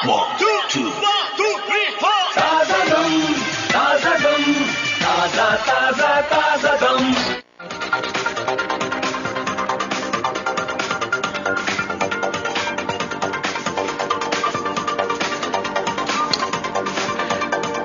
1, 2, 3, 4. Taza gum, taza gum, taza, taza, taza gum.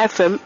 FM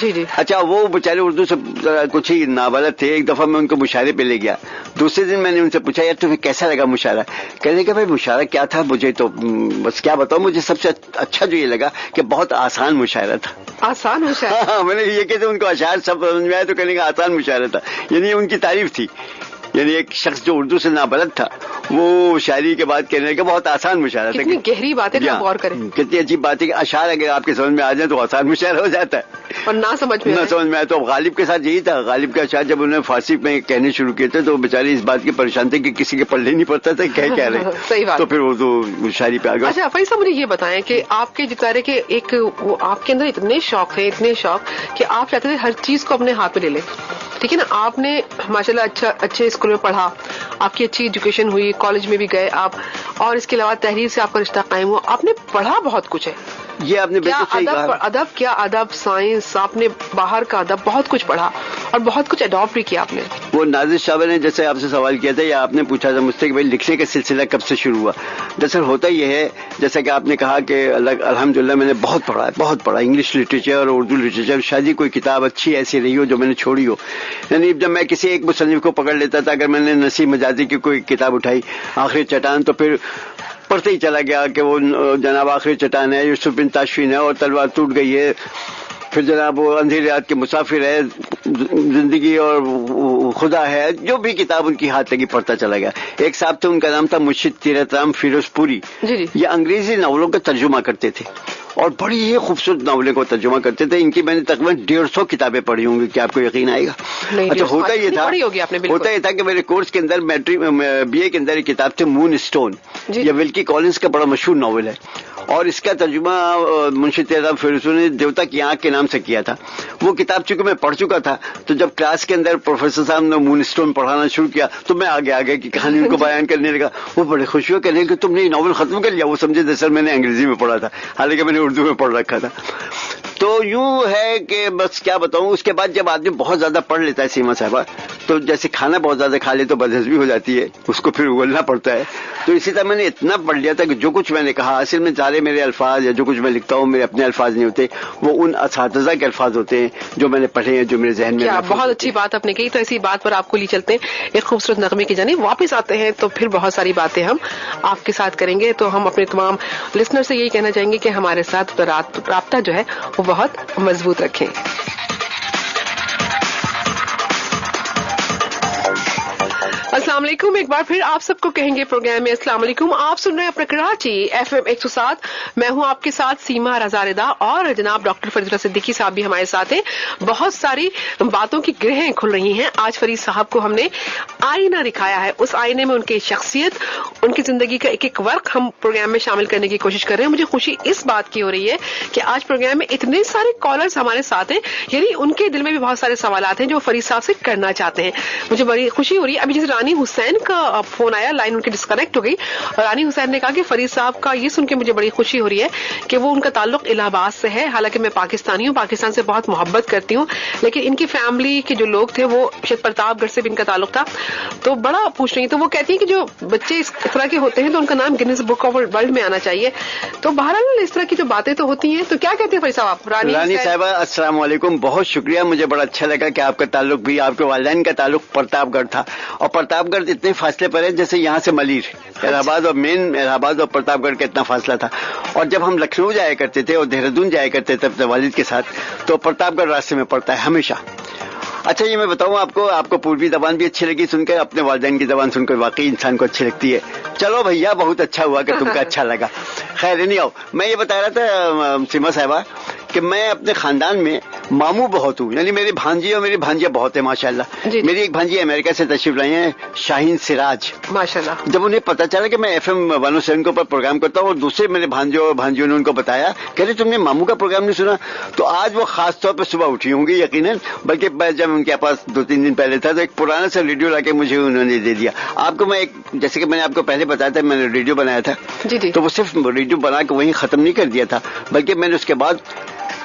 جی جی. اچھا وہ بیچارے اردو سے کچھ ہی نابلد تھے. ایک دفعہ میں ان کو مشاعرے پہ لے گیا. دوسرے دن میں نے ان سے پوچھا یار تمہیں کیسا لگا مشاعرہ؟ کہنے کہ بھائی مشاعرہ کیا تھا مجھے تو بس کیا بتاؤں, مجھے سب سے اچھا جو یہ لگا کہ بہت آسان مشاعرہ تھا. آسان مشاعرہ؟ ہاں میں نے یہ کہتے ان کو اشعار سب سمجھ میں آئے تو کہنے کا آسان مشاعرہ تھا. یعنی ان کی تعریف تھی. یعنی ایک شخص جو اردو سے نابلد تھا وہ شاعری کے بعد کہنے کا بہت آسان مشاعرہ تھا. کتنی گہری بات ہے, غور کریں. کتنی عجیب بات ہے کہ اشعار اگر آپ کے سمجھ میں آ جائیں تو آسان مشاعرہ ہو جاتا ہے, اور نہ سمجھ میں آئے. تو غالب کے ساتھ یہی تھا. غالب کے اشعار جب انہوں نے فارسی میں کہنے شروع کیے تھے تو بیچارے اس بات کی پریشان تھے کہ کسی کے پڑھنے نہیں پڑتا تھا کہہ کیا رہے. صحیح بات. تو پھر وہ تو شاعری پہ آ گیا. اچھا فیض صاحب مجھے یہ بتائیں کہ آپ کے جتارے کے ایک آپ کے اندر اتنے شوق کہ آپ چاہتے تھے ہر چیز کو اپنے ہاتھ میں لے لیں, ٹھیک ہے نا. آپ نے ماشاءاللہ اچھے اسکول میں پڑھا, آپ کی اچھی ایجوکیشن ہوئی, کالج میں بھی گئے آپ, اور اس کے علاوہ تحریر سے آپ کا رشتہ قائم ہوا. آپ نے پڑھا بہت کچھ ہے. یہ آپ نے بالکل صحیح کہا. ادب, کیا ادب, سائنس, آپ نے باہر کا ادب بہت کچھ پڑھا اور بہت کچھ اڈاپٹ بھی کیا آپ نے. وہ نازش صاحب نے جیسے آپ سے سوال کیا تھا یا آپ نے پوچھا تھا مجھ سے کہ بھائی لکھنے کا سلسلہ کب سے شروع ہوا. دراصل ہوتا یہ ہے جیسا کہ آپ نے کہا کہ الحمدللہ میں نے بہت پڑھا انگلش لٹریچر اور اردو لٹریچر. شاید ہی کوئی کتاب اچھی ایسی رہی ہو جو میں نے چھوڑی ہو. یعنی جب میں کسی ایک مصنف کو پکڑ لیتا تھا, اگر میں نے نسیم مجازی کی کوئی کتاب اٹھائی آخری چٹان تو پھر پڑھتے ہی چلا گیا کہ وہ جناب آخری چٹان ہے, یوسف بن تاشفین ہے, اور تلوار ٹوٹ گئی ہے, پھر جناب وہ اندھیری رات کے مسافر ہے, زندگی اور خدا ہے, جو بھی کتاب ان کی ہاتھ لگی پڑھتا چلا گیا. ایک صاحب تھے ان کا نام تھا مرشد تیرت رام فیروز پوری. یہ انگریزی ناولوں کا ترجمہ کرتے تھے اور بڑی ہی خوبصورت ناولوں کو ترجمہ کرتے تھے. ان کی میں نے تقریباً 150 کتابیں پڑھی ہوں گی, کیا آپ کو یقین آئے گا؟ اچھا ہوتا یہ تھا کہ میرے کورس کے اندر بی اے کے اندر ایک کتاب تھی مون اسٹون. یہ ولکی کالنس کا بڑا مشہور ناول ہے اور اس کا ترجمہ منشی تیرہ فیروز نے دیوتا کی آنکھ کے نام سے کیا تھا. وہ کتاب چونکہ میں پڑھ چکا تھا تو جب کلاس کے اندر پروفیسر صاحب نے مون اسٹون پڑھانا شروع کیا تو میں آگے کی کہانی ان کو بیان کرنے لگا. وہ بڑے خوشی ہو کہنے کہ تم نے یہ ناول ختم کر لیا. وہ سمجھے دراصل میں نے انگریزی میں پڑھا تھا, حالانکہ میں نے اردو میں پڑھ رکھا تھا. تو یوں ہے کہ بس کیا بتاؤں. اس کے بعد جب آدمی بہت زیادہ پڑھ لیتا ہے سیما صاحبہ, تو جیسے کھانا بہت زیادہ کھا لے تو بدہضمی ہو جاتی ہے, اس کو پھر اگلنا پڑتا ہے. تو اسی طرح میں نے اتنا پڑھ لیا تھا کہ جو کچھ میں نے کہا اصل میں سارے میرے الفاظ یا جو کچھ میں لکھتا ہوں میرے اپنے الفاظ نہیں ہوتے, وہ ان اساتذہ کے الفاظ ہوتے ہیں جو میں نے پڑھے ہیں, جو میرے ذہن میں. بہت اچھی بات آپ نے کہی. تو ایسی بات پر آپ کو لی چلتے ہیں ایک خوبصورت نغمے کی جانب واپس آتے ہیں, تو پھر بہت ساری باتیں ہم آپ کے ساتھ کریں گے. تو ہم اپنے تمام لسنر سے یہی کہنا چاہیں گے کہ ہمارے ساتھ رابطہ جو ہے وہ بہت مضبوط رکھیں. السلام علیکم. ایک بار پھر آپ سب کو کہیں گے پروگرام میں السلام علیکم. آپ سن رہے ہیں اپنا کراچی FM 107. میں ہوں آپ کے ساتھ سیما رضا رضا, اور جناب ڈاکٹر فرید اللہ صدیقی صاحب بھی ہمارے ساتھ ہیں. بہت ساری باتوں کی گرہیں کھل رہی ہیں. آج فرید صاحب کو ہم نے آئینہ دکھایا ہے. اس آئینے میں ان کی شخصیت, ان کی زندگی کا ایک ایک ورق ہم پروگرام میں شامل کرنے کی کوشش کر رہے ہیں. مجھے خوشی اس بات کی ہو رہی ہے کہ آج پروگرام میں اتنے سارے کالرز ہمارے ساتھ ہیں, یعنی ان کے دل میں بھی بہت سارے سوالات ہیں جو فرید صاحب سے کرنا چاہتے ہیں. مجھے بڑی خوشی ہو رہی ہے. ابھی جیسے رانی حسین کا فون آیا, لائن ان کی ڈسکنیکٹ ہو گئی, اور رانی حسین نے کہا کہ فرید صاحب کا یہ سن کے مجھے بڑی خوشی ہو رہی ہے کہ وہ ان کا تعلق الہ آباد سے ہے. حالانکہ میں پاکستانی ہوں, پاکستان سے بہت محبت کرتی ہوں, لیکن ان کی فیملی کے جو لوگ تھے وہ شاید پرتاپ گڑھ سے بھی ان کا تعلق تھا. تو بڑا پوچھ رہی. تو وہ کہتی ہیں کہ جو بچے اس طرح کے ہوتے ہیں تو ان کا نام گنیز بک آف ورلڈ میں آنا چاہیے. تو بہرحال اس طرح کی جو باتیں تو ہوتی ہیں. تو کیا کہتے ہیں فرید صاحب آپ؟ رانی صاحبہ السلام علیکم, بہت شکریہ. مجھے بڑا اچھا لگا کہ آپ کا تعلق بھی, آپ کے والدین کا تعلق پرتاپ گڑھ تھا, اور پرتاپ گڑھ اتنے فاصلے پر ہے جیسے یہاں سے ملیر, الہ آباد اور مین الہ آباد اور پرتاپ گڑھ کا اتنا فاصلہ تھا. اور جب ہم لکھنؤ جایا کرتے تھے اور دہرادون جایا کرتے تھے اپنے والد کے ساتھ, تو پرتاپ گڑھ راستے میں پڑتا ہے ہمیشہ. اچھا یہ میں بتاؤں آپ کو پوروی زبان بھی اچھی لگی سن کر, اپنے والدین کی زبان سن کر واقعی انسان کو اچھی لگتی ہے. چلو بھیا بہت اچھا ہوا کہ تم کا اچھا لگا. خیر نہیں آؤ, میں یہ بتا رہا تھا سیما صاحبہ کہ میں اپنے خاندان میں ماموں بہت ہوں, یعنی میری بھانجی اور میری بھانجیاں بہت ہیں ماشاءاللہ. میری ایک بھانجی امریکہ سے تشریف لائی ہیں, شاہین سراج ماشاءاللہ. جب انہیں پتا چلا کہ میں FM 107 کے اوپر پروگرام کرتا ہوں اور دوسرے میرے بھانجیوں نے ان کو بتایا کہ تم نے ماموں کا پروگرام نہیں سنا, تو آج وہ خاص طور پہ صبح اٹھی ہوں گی یقیناً, بلکہ جب ان کے پاس 2-3 دن پہلے تھا تو ایک پرانا سا ریڈیو لا کے مجھے انہوں نے دے دیا. آپ کو میں جیسے کہ میں نے آپ کو پہلے بتایا تھا میں نے ریڈیو بنایا تھا, تو وہ صرف ریڈیو بنا کے وہیں ختم نہیں کر دیا تھا, بلکہ میں نے اس کے بعد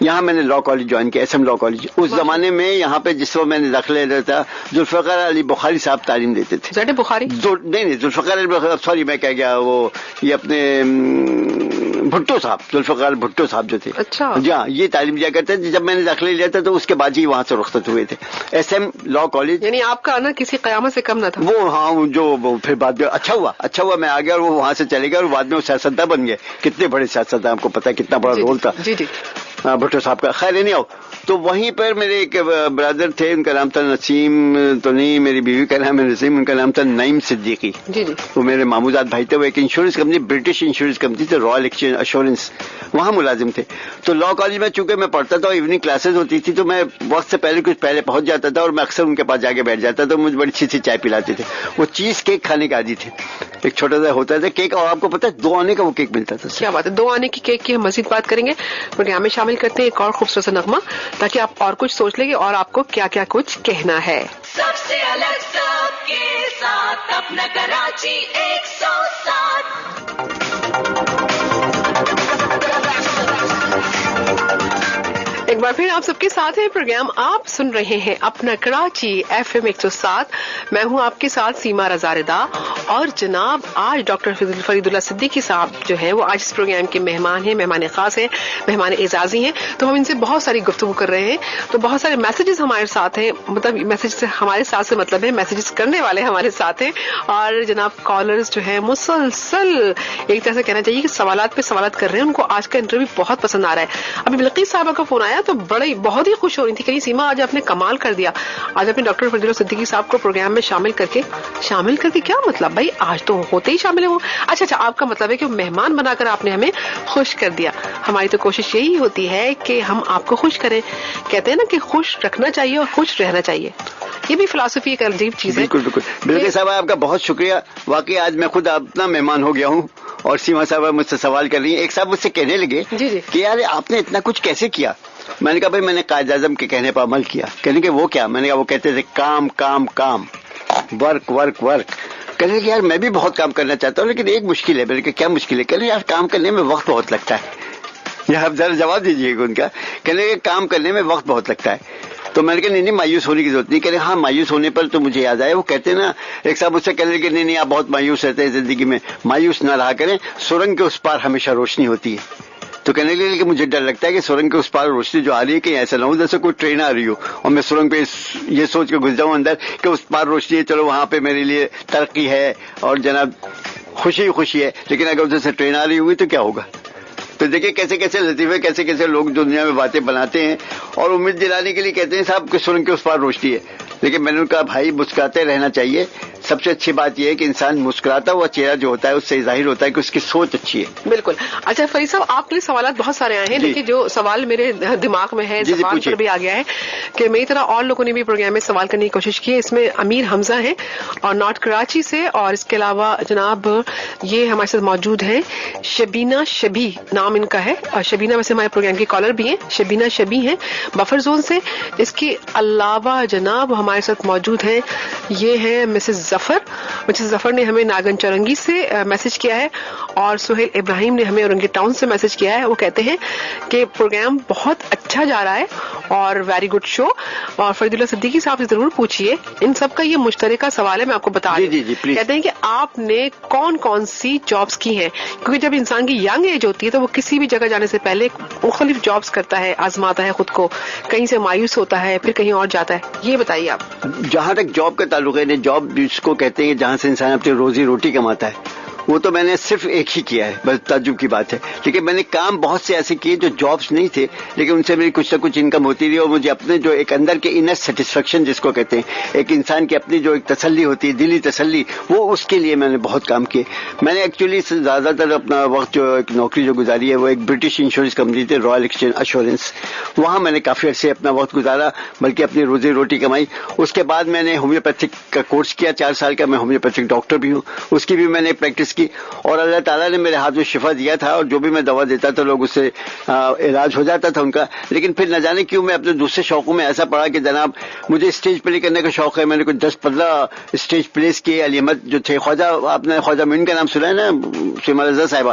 یہاں میں نے لا کالج جوائن کیا, SM لا کالج. اس زمانے میں یہاں پہ جس وقت میں نے داخلہ لیا تھا ذوالفقار علی بخاری صاحب تعلیم دیتے تھے. زیڈ بخاری نہیں ذوالفقار علی, سوری میں کہہ گیا, وہ یہ اپنے بھٹو صاحب, ذوالفقار بھٹو صاحب جو تھے. اچھا جی ہاں, یہ تعلیم دیا کرتے تھے. جب میں نے داخلہ لیا تھا تو اس کے بعد ہی وہاں سے رخصت ہوئے تھے. SM لا کالج, یعنی آپ کا آنا کسی قیامت سے کم نہ تھا. وہ ہاں جو پھر بعد میں اچھا ہوا میں آ گیا, اور وہ وہاں سے چلے گئے, اور بعد میں وہ سیاستداں بن گئے. کتنے بڑے سیاستداں, آپ کو پتا ہے کتنا بڑا رول تھا جی جی بھٹو صاحب کا. خیر نہیں آؤ, تو وہیں پر میرے ایک برادر تھے, ان کا نام تھا نسیم, تو نہیں میری بیوی کا نام ہے نسیم, ان کا نام تھا نعیم صدیقی. جی جی وہ میرے ماموزاد بھائی تھے. وہ ایک insurance company, British insurance company تھی, رائل ایکسچینج ایشورنس, وہاں ملازم تھے. تو لا کالج میں چونکہ میں پڑھتا تھا, ایوننگ کلاسز ہوتی تھی, تو میں وقت سے پہلے کچھ پہلے پہنچ جاتا تھا, اور میں اکثر ان کے پاس جا کے بیٹھ جاتا تھا. مجھے بڑی اچھی سی چائے پلاتے تھے. وہ چیز کیک کھانے کا عادی تھے. ایک چھوٹا سا ہوتا تھا کیک, اور آپ کو پتا ہے 2 آنے کا وہ کیک ملتا تھا. کیا بات ہے, 2 آنے کی کیک کی ہم مزید بات کریں گے. پروگرام میں شامل کرتے ہیں ایک اور خوبصورت نغمہ, تاکہ آپ اور کچھ سوچ لیں گے اور آپ کو کیا کیا کچھ کہنا ہے. سب سے الگ سب کے ساتھ اپنا کراچی 107. ایک بار پھر آپ سب کے ساتھ ہیں, پروگرام آپ سن رہے ہیں اپنا کراچی FM 107. میں ہوں آپ کے ساتھ سیما رضا رضا, اور جناب آج ڈاکٹر فرید اللہ صدیقی صاحب جو ہیں وہ آج اس پروگرام کے مہمان ہیں, مہمان خاص ہیں, مہمان اعزازی ہیں. تو ہم ان سے بہت ساری گفتگو کر رہے ہیں. تو بہت سارے میسیجز ہمارے ساتھ ہیں, مطلب میسیج سے ہمارے ساتھ سے مطلب ہے میسیجز کرنے والے ہمارے ساتھ ہیں, اور جناب کالرز جو ہیں مسلسل ایک طرح سے کہنا چاہیے کہ سوالات پہ سوالات کر رہے ہیں. ان کو آج کا انٹرویو بہت پسند آ رہا ہے. ابھی بلقیس صاحبہ کا فون آیا تو بہت ہی خوش ہو رہی تھی کہ سیما آج آپ نے کمال کر دیا, آج آپ نے ڈاکٹر فرید اللہ صدیقی صاحب کو پروگرام میں شامل کر کے کیا مطلب بھائی, آج تو ہوتے ہی شامل ہوں. اچھا آپ کا مطلب ہے کہ مہمان بنا کر آپ نے ہمیں خوش کر دیا. ہماری تو کوشش یہی ہوتی ہے کہ ہم آپ کو خوش کریں. کہتے ہیں نا کہ خوش رکھنا چاہیے اور خوش رہنا چاہیے, یہ بھی فلسفی ایک عجیب چیز ہے. بالکل بالکل صاحب, آپ کا بہت شکریہ. واقعی آج میں خود اپنا مہمان ہو گیا ہوں, اور سیما صاحب مجھ سے سوال کر رہی ہیں. ایک صاحب مجھ سے کہنے لگے کہ یار آپ نے اتنا کچھ کیسے کیا. میں نے کہا بھائی میں نے قائد اعظم کے کہنے پر عمل کیا. کہنے کہ وہ کیا. میں نے کہا وہ کہتے تھے کام کام کام, ورک ورک ورک. کہنے کہ یار میں بھی بہت کام کرنا چاہتا ہوں, لیکن ایک مشکل ہے. میں نے کہا کیا مشکل ہے. کہنے یار کام کرنے میں وقت بہت لگتا ہے. یہ آپ ذرا جواب دیجیے گا ان کا. کہنے کہ کام کرنے میں وقت بہت لگتا ہے. تو میں نے کہا نہیں مایوس ہونے کی ضرورت نہیں. کہنے ہاں مایوس ہونے پر تو مجھے یاد آیا, وہ کہتے ہیں نا, ایک صاحب مجھ سے کہنے لگے نہیں آپ بہت مایوس رہتے ہیں زندگی میں. مایوس نہ رہا کریں, سرنگ کے اس پار ہمیشہ روشنی ہوتی ہے. تو کہنے لگے کہ مجھے ڈر لگتا ہے کہ سرنگ کے اس پار روشنی جو آ رہی ہے کہ ایسا نہ ہو جیسے کوئی ٹرین آ رہی ہو, اور میں سرنگ پہ یہ سوچ کے گھس جاؤں اندر کہ اس پار روشنی ہے, چلو وہاں پہ میرے لیے ترقی ہے اور جناب خوشی ہے. لیکن اگر ادھر سے ٹرین آ رہی ہوگی تو کیا ہوگا. تو دیکھیں کیسے کیسے لطیفے, کیسے کیسے لوگ دنیا میں باتیں بناتے ہیں, اور امید دلانے کے لیے کہتے ہیں صاحب کہ سرنگ کے اس پار روشنی ہے. لیکن میں نے کہا بھائی مسکراتے رہنا چاہیے. سب سے اچھی بات یہ ہے کہ انسان مسکراتا ہوا چہرہ جو ہوتا ہے اس سے ظاہر ہوتا ہے کہ اس کی سوچ اچھی ہے. بالکل. اچھا فرید صاحب, آپ کے لیے سوالات بہت سارے آئے ہیں, لیکن جو سوال میرے دماغ میں ہے, زبان پر بھی آ گیا ہے کہ میری طرح اور لوگوں نے بھی پروگرام میں سوال کرنے کی کوشش کی ہے. اس میں امیر حمزہ ہیں اور نارتھ کراچی سے, اور اس کے علاوہ جناب یہ ہمارے ساتھ موجود ہیں شبینہ شبی نام ان کا ہے, اور شبینہ ویسے ہمارے پروگرام کی کالر بھی ہیں. شبینہ شبی ہیں بفر زون سے. اس کے علاوہ جناب ہمارے ساتھ موجود ہیں, یہ ہیں مسز ظفر نے ہمیں ناگن چورنگی سے میسج کیا ہے, اور سہیل ابراہیم نے ہمیں اورنگی ٹاؤن سے میسج کیا ہے. وہ کہتے ہیں کہ پروگرام بہت اچھا جا رہا ہے اور ویری گڈ شو, اور فرید اللہ صدیقی صاحب سے ضرور پوچھیے. ان سب کا یہ مشترکہ سوال ہے, میں آپ کو بتا دوں. کہتے ہیں کہ آپ نے کون سی جابس کی ہیں, کیونکہ جب انسان کی ینگ ایج ہوتی ہے تو وہ کسی بھی جگہ جانے سے پہلے مختلف جابس کرتا ہے, آزماتا ہے خود کو, کہیں سے مایوس ہوتا ہے پھر کہیں اور جاتا ہے. یہ بتائیے آپ. جہاں تک جاب کا تعلق ہے, جاب جس کو کہتے ہیں جہاں سے انسان اپنی روزی روٹی کماتا ہے, وہ تو میں نے صرف ایک ہی کیا ہے, بس تعجب کی بات ہے. لیکن میں نے کام بہت سے ایسے کیے جو جابس نہیں تھے, لیکن ان سے میری کچھ نہ کچھ انکم ہوتی رہی, اور مجھے اپنے جو ایک اندر کے انر سیٹسفیکشن جس کو کہتے ہیں, ایک انسان کی اپنی جو ایک تسلی ہوتی ہے, دلی تسلی, وہ اس کے لیے میں نے بہت کام کیے. میں نے ایکچولی زیادہ تر اپنا وقت جو ایک نوکری جو گزاری ہے وہ ایک برٹش انشورنس کمپنی تھی, رائل ایکسچینج ایشورنس. وہاں میں نے کافی عرصے اپنا وقت گزارا, بلکہ اپنی روزی روٹی کمائی. اس کے بعد میں نے ہومیوپیتھک کا کورس کیا 4 سال کا. میں ہومیوپیتھک ڈاکٹر بھی ہوں, اس کی بھی میں نے پریکٹس کی, اور اللہ تعالیٰ نے میرے ہاتھ میں شفا دیا تھا, اور جو بھی میں دوا دیتا تھا لوگ اس سے علاج ہو جاتا تھا ان کا. لیکن پھر نہ جانے کیوں میں اپنے دوسرے شوقوں میں ایسا پڑا کہ جناب مجھے اسٹیج پلے کرنے کا شوق ہے. میں نے کچھ 10-15 اسٹیج پلیس کیے. علی احمد جو تھے, خواجہ, آپ نے خواجہ معین کا نام سنا ہے نا, سیما رضا صاحبہ,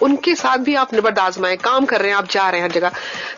ان کے ساتھ بھی آپ نبرد آزمائے، کام کر رہے ہیں، آپ جا رہے ہیں ہر جگہ.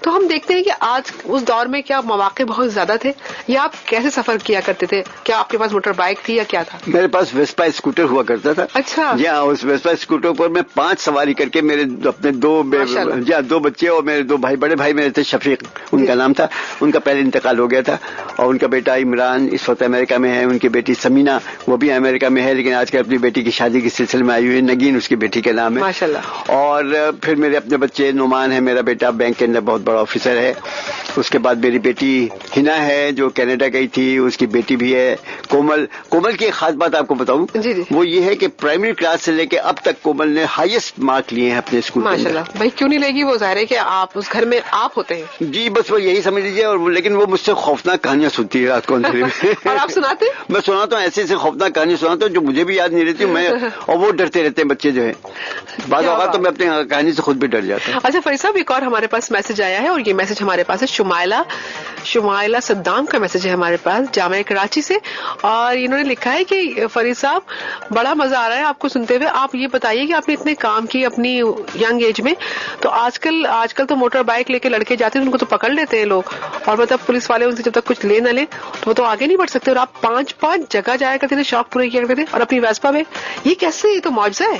تو ہم دیکھتے ہیں کہ آج اس دور میں کیا مواقع بہت زیادہ تھے، یا آپ کیسے سفر کیا کرتے تھے؟ کیا آپ کے پاس موٹر بائک تھی یا کیا تھا؟ میرے پاس ویسپا اسکوٹر ہوا کرتا تھا. اچھا. جی ہاں، اس ویسپا اسکوٹر پر میں 5 سواری کر کے میرے اپنے ماشاءاللہ. 2 بچے اور میرے 2 بھائی، بڑے بھائی میرے تھے شفیق ان کا نام تھا، ان کا پہلے انتقال ہو گیا تھا، اور ان کا بیٹا عمران اس وقت امریکہ میں ہے، ان کی بیٹی سمینا وہ بھی امریکہ میں ہے، لیکن آج کل اپنی بیٹی کی شادی کے سلسلے میں آئی ہوئی ہے. نگین اس کی بیٹی کا نام ہے ماشاءاللہ. اور پھر میرے اپنے بچے، نعمان ہے میرا بیٹا، بینک کے اندر بہت بڑا آفیسر ہے. اس کے بعد میری بیٹی ہنا ہے جو کینیڈا گئی تھی، اس کی بیٹی بھی ہے کومل کی ایک خاص بات آپ کو بتاؤں، جی جی. وہ یہ ہے کہ پرائمری کلاس سے لے کے اب تک کومل نے ہائیسٹ مارک لیے ہیں اپنے اسکول میں. ماشاءاللہ. بھائی کیوں نہیں لے گی؟ وہ ظاہر ہے کہ آپ اس گھر میں آپ ہوتے ہیں. جی بس وہ یہی سمجھ لیجیے. اور لیکن وہ مجھ سے خوفناک کہانیاں سنتی ہے رات کو اندھیرے میں. اور آپ سناتے؟ میں سناتا ہوں، ایسے خوفناک کہانیاں سناتا ہوں جو مجھے بھی یاد نہیں رہتی میں، اور وہ ڈرتے رہتے ہیں بچے جو ہے. بعض اوقات تو میں اپنی کہانی سے خود بھی ڈر جاتا ہوں. اچھا فرید صاحب، ایک اور ہمارے پاس میسج آیا ہے، اور یہ میسج ہمارے پاس ہے شمائلہ صدام کا میسج ہے ہمارے پاس جامعہ کراچی سے، اور انہوں نے لکھا ہے کہ فرید صاحب بڑا مزہ آ رہا ہے آپ کو سنتے ہوئے. آپ یہ بتائیے کہ آپ نے اتنے کام کی اپنی ینگ ایج میں، تو آج کل تو موٹر بائک لے کے لڑکے جاتے ہیں ان کو تو پکڑ لیتے ہیں لوگ، اور مطلب پولیس والے ان سے جب تک کچھ لے نہ لیں تو وہ تو آگے نہیں بڑھ سکتے، اور آپ 5 جگہ جایا کرتے تھے، شوق پورے کیا کرتے تھے، اور اپنی ویسپا میں. یہ کیسے؟ یہ تو معجزہ ہے.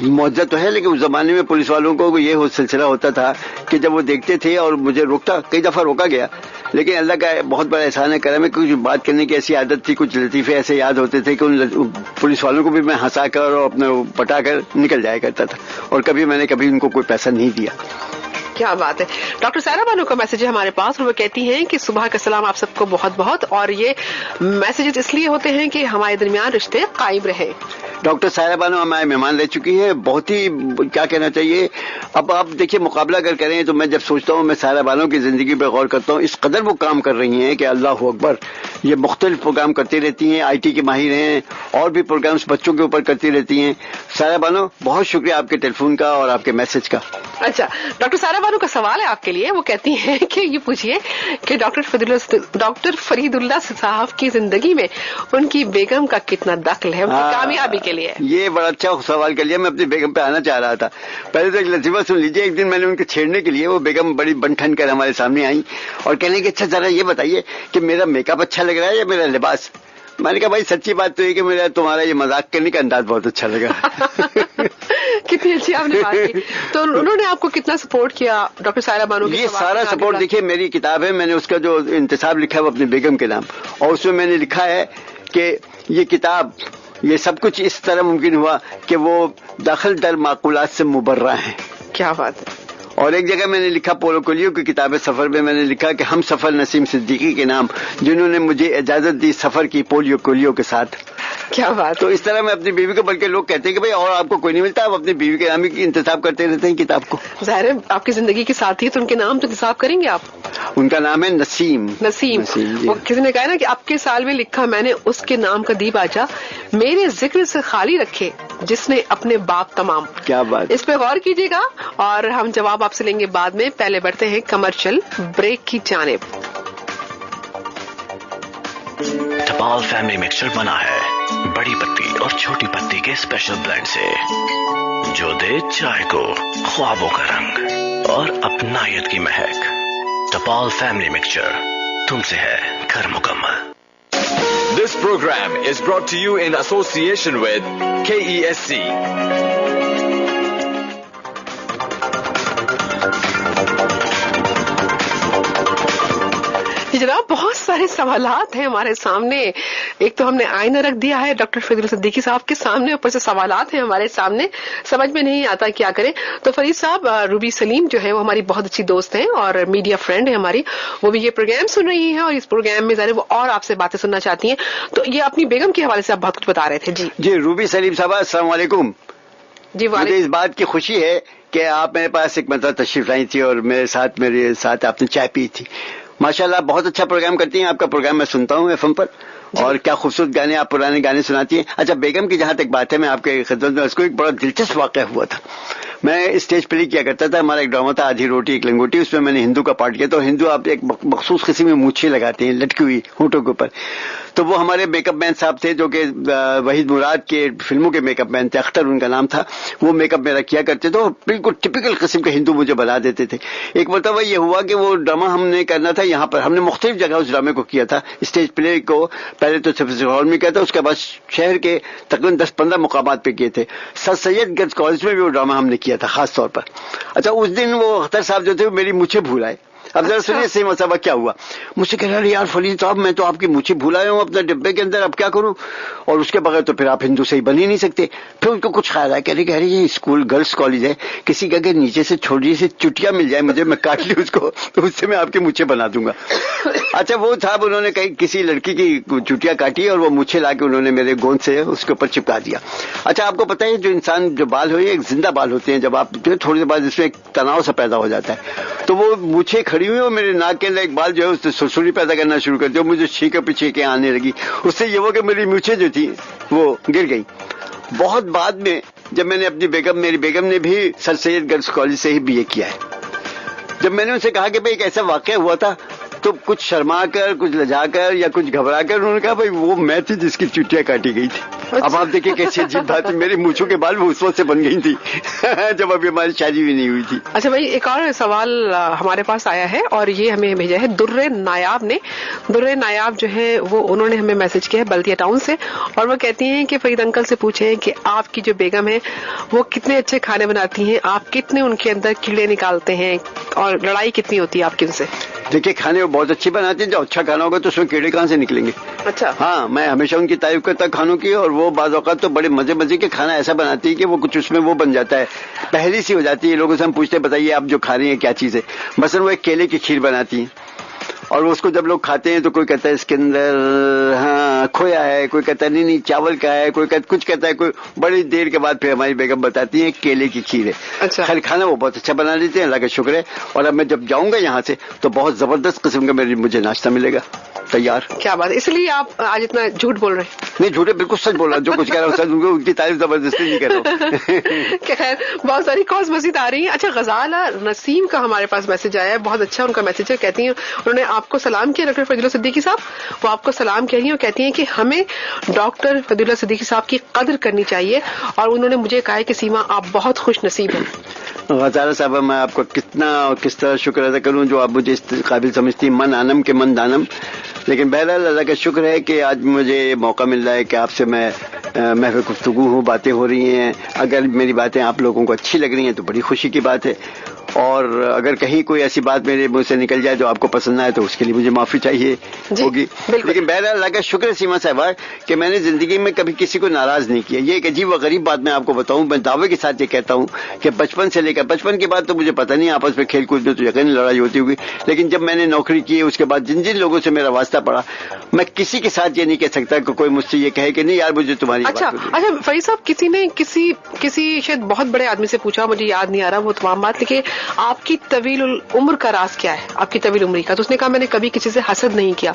معجزہ تو ہے، لیکن اس زمانے میں پولیس والوں کو یہ سلسلہ ہوتا تھا کہ جب وہ دیکھتے تھے، اور مجھے کئی دفعہ روکا گیا، لیکن اللہ کا بہت بڑا احسان ہے کرم ہے، کچھ بات کرنے کی ایسی عادت تھی، کچھ لطیفے ایسے یاد ہوتے تھے کہ ان پولیس والوں کو بھی میں ہنسا کر اور اپنا پٹا کر نکل جایا کرتا تھا، اور کبھی ان کو کوئی پیسہ نہیں دیا. کیا بات ہے. ڈاکٹر سائرہ بانو کا میسج ہے ہمارے پاس، اور وہ کہتی ہیں کہ صبح کا سلام آپ سب کو بہت بہت، اور یہ میسیجز اس لیے ہوتے ہیں کہ ہمارے درمیان رشتے قائم رہے. ڈاکٹر سائرہ بانو ہمارے مہمان رہ چکی ہیں، بہت ہی کیا کہنا چاہیے. اب آپ دیکھیے مقابلہ اگر کریں تو میں جب سوچتا ہوں، میں سائرہ بانو کی زندگی پہ غور کرتا ہوں، اس قدر وہ کام کر رہی ہیں کہ اللہ اکبر. یہ مختلف پروگرام کرتی رہتی ہیں، IT کی ماہر ہیں، اور بھی پروگرامز بچوں کے اوپر کرتی رہتی ہیں. سائرہ بانو بہت شکریہ آپ کے ٹیلی فون کا اور آپ کے میسج کا. اچھا، ڈاکٹر سائرہ بانو کا سوال ہے آپ کے لیے. وہ کہتی ہیں کہ یہ پوچھیے کہ ڈاکٹر فرید اللہ صاحب کی زندگی میں ان کی بیگم کا کتنا دخل ہے ان کی کامیابی کے لیے؟ یہ بڑا اچھا سوال کر لیا. میں اپنی بیگم پہ آنا چاہ رہا تھا. پہلے تو ایک لطیفہ سن لیجیے. ایک دن میں نے ان کو چھیڑنے کے لیے، وہ بیگم بڑی بنٹھن کر ہمارے سامنے آئی اور کہنے کہ اچھا ذرا یہ بتائیے کہ میرا میک اپ اچھا لگ رہا ہے یا میرا لباس؟ میں نے کہا بھائی سچی بات تو یہ کہ تمہارا یہ مذاق کرنے کا انداز بہت اچھا لگا. کتنی اچھی آپ نے بات کی. تو انہوں نے آپ کو کتنا سپورٹ کیا ڈاکٹر سائرہ بانو؟ یہ سارا سپورٹ دیکھیے، میری کتاب ہے، میں نے اس کا جو انتصاب لکھا ہے وہ اپنی بیگم کے نام، اور اس میں میں نے لکھا ہے کہ یہ کتاب، یہ سب کچھ اس طرح ممکن ہوا کہ وہ داخل در معقولات سے مبرہ ہیں. کیا بات ہے. اور ایک جگہ میں نے لکھا، پولو کولیو کی کتاب سفر میں میں نے لکھا کہ ہم سفر نسیم صدیقی کے نام، جنہوں نے مجھے اجازت دی سفر کی پولیو کولیو کے ساتھ. کیا بات. تو اس طرح میں اپنی بیوی کو، بلکہ لوگ کہتے ہیں کہ بھائی اور آپ کو کوئی نہیں ملتا، آپ اپنی بیوی کے نام ہی انتخاب کرتے رہتے ہیں کتاب کو. ظاہر ہے آپ کی زندگی کے ساتھی تو ان کے نام تو انتخاب کریں گے آپ. ان کا نام ہے نسیم. جی. وہ کسی نے کہا نا کہ اب کے سال میں لکھا میں نے اس کے نام کا دی باچا، میرے ذکر سے خالی رکھے جس نے اپنے باپ تمام. کیا بات. اس پہ غور کیجیے گا، اور ہم جواب آپ سے لیں گے بعد میں. پہلے بڑھتے ہیں کمرشل بریک کی جانب. ٹپال فیملی مکسچر بنا ہے بڑی پتی اور چھوٹی پتی کے اسپیشل بلینڈ سے، جو دے چائے کو خوابوں کا رنگ اور اپنائیت کی مہک. ٹپال فیملی مکسچر، تم سے ہے گھر مکمل. This program is brought to you in association with KESC. جناب بہت سارے سوالات ہیں ہمارے سامنے. ایک تو ہم نے آئینہ رکھ دیا ہے ڈاکٹر فرید اللہ صدیقی صاحب کے سامنے، اوپر سے سوالات ہیں ہمارے سامنے، سمجھ میں نہیں آتا کیا کریں. تو فرید صاحب، روبی سلیم جو ہے وہ ہماری بہت اچھی دوست ہیں اور میڈیا فرینڈ ہے ہماری، وہ بھی یہ پروگرام سن رہی ہیں، اور اس پروگرام میں ظاہر وہ اور آپ سے باتیں سننا چاہتی ہیں. تو یہ اپنی بیگم کے حوالے سے آپ بہت کچھ بتا رہے تھے. جی روبی سلیم صاحبہ السلام علیکم. جی مجھے اس بات کی خوشی ہے کہ آپ میرے پاس ایک مرتبہ تشریف لائی تھی اور میرے ساتھ آپ نے چائے پی تھی. ماشاءاللہ بہت اچھا پروگرام کرتی ہیں. آپ کا پروگرام میں سنتا ہوں FM پر، اور کیا خوبصورت گانے، آپ پرانے گانے سناتی ہیں. اچھا بیگم کی جہاں تک بات ہے، میں آپ کے خدمت میں، اس کو ایک بڑا دلچسپ واقعہ ہوا تھا. میں اسٹیج پلے کیا کرتا تھا. ہمارا ایک ڈرامہ تھا آدھی روٹی ایک لنگوٹی, اس میں نے ہندو کا پارٹ کیا. تو ہندو آپ ایک مخصوص قسم میں مونچھیں لگاتے ہیں لٹکی ہوئی ہونٹوں کے اوپر. تو وہ ہمارے میک اپ مین صاحب تھے جو کہ وحید مراد کے فلموں کے میک اپ مین تھے, اختر ان کا نام تھا. وہ میک اپ میرا کیا کرتے تھے اور بالکل ٹپیکل قسم کے ہندو مجھے بنا دیتے تھے. ایک مرتبہ یہ ہوا کہ وہ ڈرامہ ہم نے کرنا تھا یہاں پر, ہم نے مختلف جگہ اس ڈرامے کو کیا تھا. اسٹیج پلے کو پہلے تو سفید ہال میں کیا تھا, اس کے بعد شہر کے تقریباً 10-15 مقامات پہ کیے تھے. سر سید گرلز کالج میں بھی وہ ڈرامہ ہم نے کیا تھا خاص طور پر. اچھا اس دن وہ اختر صاحب جو تھے وہ میری مونچھیں بھول آئے. اب ذرا سنیے صحیح مسئلہ کیا ہوا. مجھ سے کہہ رہا یار فرید صاحب میں تو آپ کی مونچھیں بھولا ہوں اپنے ڈبے کے اندر, اب کیا کروں, اور اس کے بغیر تو پھر آپ ہندو صحیح بن ہی نہیں سکتے. پھر ان کو کچھ خیال آیا, کہہ رہے یہ اسکول گرلز کالج ہے, کسی کا اگر نیچے سے چھوٹی سی چٹیا مل جائے مجھے, میں کاٹ لی اس کو تو اس سے میں آپ کی مونچھیں بنا دوں گا. اچھا وہ صاحب انہوں نے کسی لڑکی کی چٹیا کاٹی اور وہ مونچھیں لا کے انہوں نے میرے گوند سے اس کے اوپر چپکا دیا. اچھا آپ کو پتہ ہے جو انسان جو بال ہوئے ایک زندہ بال ہوتے ہیں, جب آپ تھوڑی دیر بعد اس میں ایک تناؤ سا پیدا ہو جاتا ہے. تو وہ مونچھیں کھڑی ہوئی اور میرے ناک کے اندر ایک بال جو ہے اس نے سرسری پیدا کرنا شروع کر دیا, مجھے چھینکیں پہ چھینکیں آنے لگی. اس سے یہ ہوا کہ میری مونچھیں جو تھی وہ گر گئی. بہت بعد میں جب میں نے اپنی میری بیگم نے بھی سر سید گرلز کالج سے ہی BA کیا ہے, جب میں نے ان سے کہا کہ بھائی ایک ایسا واقعہ ہوا تھا, تو کچھ شرما کر کچھ لجا کر یا کچھ گھبرا کر انہوں نے کہا بھائی وہ میں تھی جس کی چٹیاں کاٹی گئی تھی. اب آپ دیکھیں کیسی عجیب بات ہے, میری مونچھوں کے بال وہ اس وقت سے بن گئی تھی جب ابھی ہماری شادی بھی نہیں ہوئی تھی. اچھا بھائی ایک اور سوال ہمارے پاس آیا ہے اور یہ ہمیں بھیجا ہے در نایاب نے. در نایاب جو ہے وہ انہوں نے ہمیں میسج کیا ہے بلدیا ٹاؤن سے, اور وہ کہتی ہیں کہ فرید انکل سے پوچھیں کہ آپ کی جو بیگم ہے وہ کتنے اچھے کھانے بناتی ہیں, آپ کتنے ان کے اندر کیڑے نکالتے ہیں اور لڑائی کتنی ہوتی ہے آپ کی ان سے. دیکھیے کھانے وہ بہت اچھی بناتے ہیں, جو اچھا کھانا ہوگا تو اس میں کیڑے کہاں سے نکلیں گے. اچھا ہاں میں ہمیشہ ان کی تعریف کرتا کھانوں کی, اور وہ بعض اوقات تو بڑے مزے کے کھانا ایسا بناتی ہے کہ وہ کچھ اس میں وہ بن جاتا ہے, پہلی سی ہو جاتی ہے. لوگوں سے ہم پوچھتے ہیں بتائیے آپ جو کھا رہی ہیں کیا چیز ہے, مثلا وہ ایک کیلے کی کھیر بناتی ہیں, اور اس کو جب لوگ کھاتے ہیں تو کوئی کہتا ہے اس کے اندر ہاں کھویا ہے, کوئی کہتا ہے نہیں چاول کا ہے, کوئی کچھ کہتا ہے, کوئی بڑی دیر کے بعد پھر ہماری بیگم بتاتی ہے کیلے کی کھیر ہے. اچھا خیر کھانا وہ بہت اچھا بنا لیتے ہیں, اللہ کا شکر ہے. اور اب میں جب جاؤں گا یہاں سے تو بہت زبردست قسم کا مجھے ناشتہ ملے گا تیار. کیا بات ہے, اس لیے آپ آج اتنا جھوٹ بول رہے ہیں. نہیں جھوٹے بالکل سچ بول رہا ہوں, جو کچھ کہہ رہا ہوں سچ, ان کی تعریف زبردستی نہیں کر رہا ہوں. خیر بہت ساری کالز مزید آ رہی ہیں. اچھا غزالہ نسیم کا ہمارے پاس میسج آیا ہے, بہت اچھا ان کا میسج ہے. کہتی ہیں انہوں نے آپ کو سلام کیا ڈاکٹر فضیلہ صدیقی صاحب, وہ آپ کو سلام کہہ رہی ہیں اور کہتی ہیں کہ ہمیں ڈاکٹر فضیلہ صدیقی صاحب کی قدر کرنی چاہیے, اور انہوں نے مجھے کہا ہے کہ سیما آپ بہت خوش نصیب ہیں. غزالہ صاحبہ میں آپ کو کتنا اور کس طرح شکر ادا کروں جو آپ مجھے اس قابل سمجھتی ہیں, من آنم کے من دانم. لیکن بہرحال اللہ کا شکر ہے کہ آج مجھے موقع مل رہا ہے کہ آپ سے میں محفل گفتگو ہوں, باتیں ہو رہی ہیں. اگر میری باتیں آپ لوگوں کو اچھی لگ رہی ہیں تو بڑی خوشی کی بات ہے, اور اگر کہیں کوئی ایسی بات میرے منہ سے نکل جائے جو آپ کو پسند نہ آئے تو اس کے لیے مجھے معافی چاہیے ہوگی. لیکن بہرحال اللہ کا شکر ہے سیما صاحبہ کہ میں نے زندگی میں کبھی کسی کو ناراض نہیں کیا. یہ ایک عجیب و غریب بات میں آپ کو بتاؤں, میں دعوے کے ساتھ یہ کہتا ہوں کہ بچپن سے لے کر بچپن کے بعد تو مجھے پتہ نہیں, آپس میں کھیل کود میں تو یقیناً لڑائی ہوتی ہوگی, لیکن جب میں نے نوکری کی اس کے بعد جن لوگوں سے میرا واسطہ پڑا, میں کسی کے ساتھ یہ نہیں کہہ سکتا کہ کوئی مجھ سے یہ کہے کہ نہیں یار مجھے تمہاری. اچھا فرید صاحب کسی نے کسی شاید بہت بڑے آدمی سے پوچھا, مجھے یاد نہیں آ رہا وہ تمام بات, لیکن آپ کی طویل عمر کا راز کیا ہے, آپ کی طویل عمری کا؟ تو اس نے کہا میں نے کبھی کسی سے حسد نہیں کیا,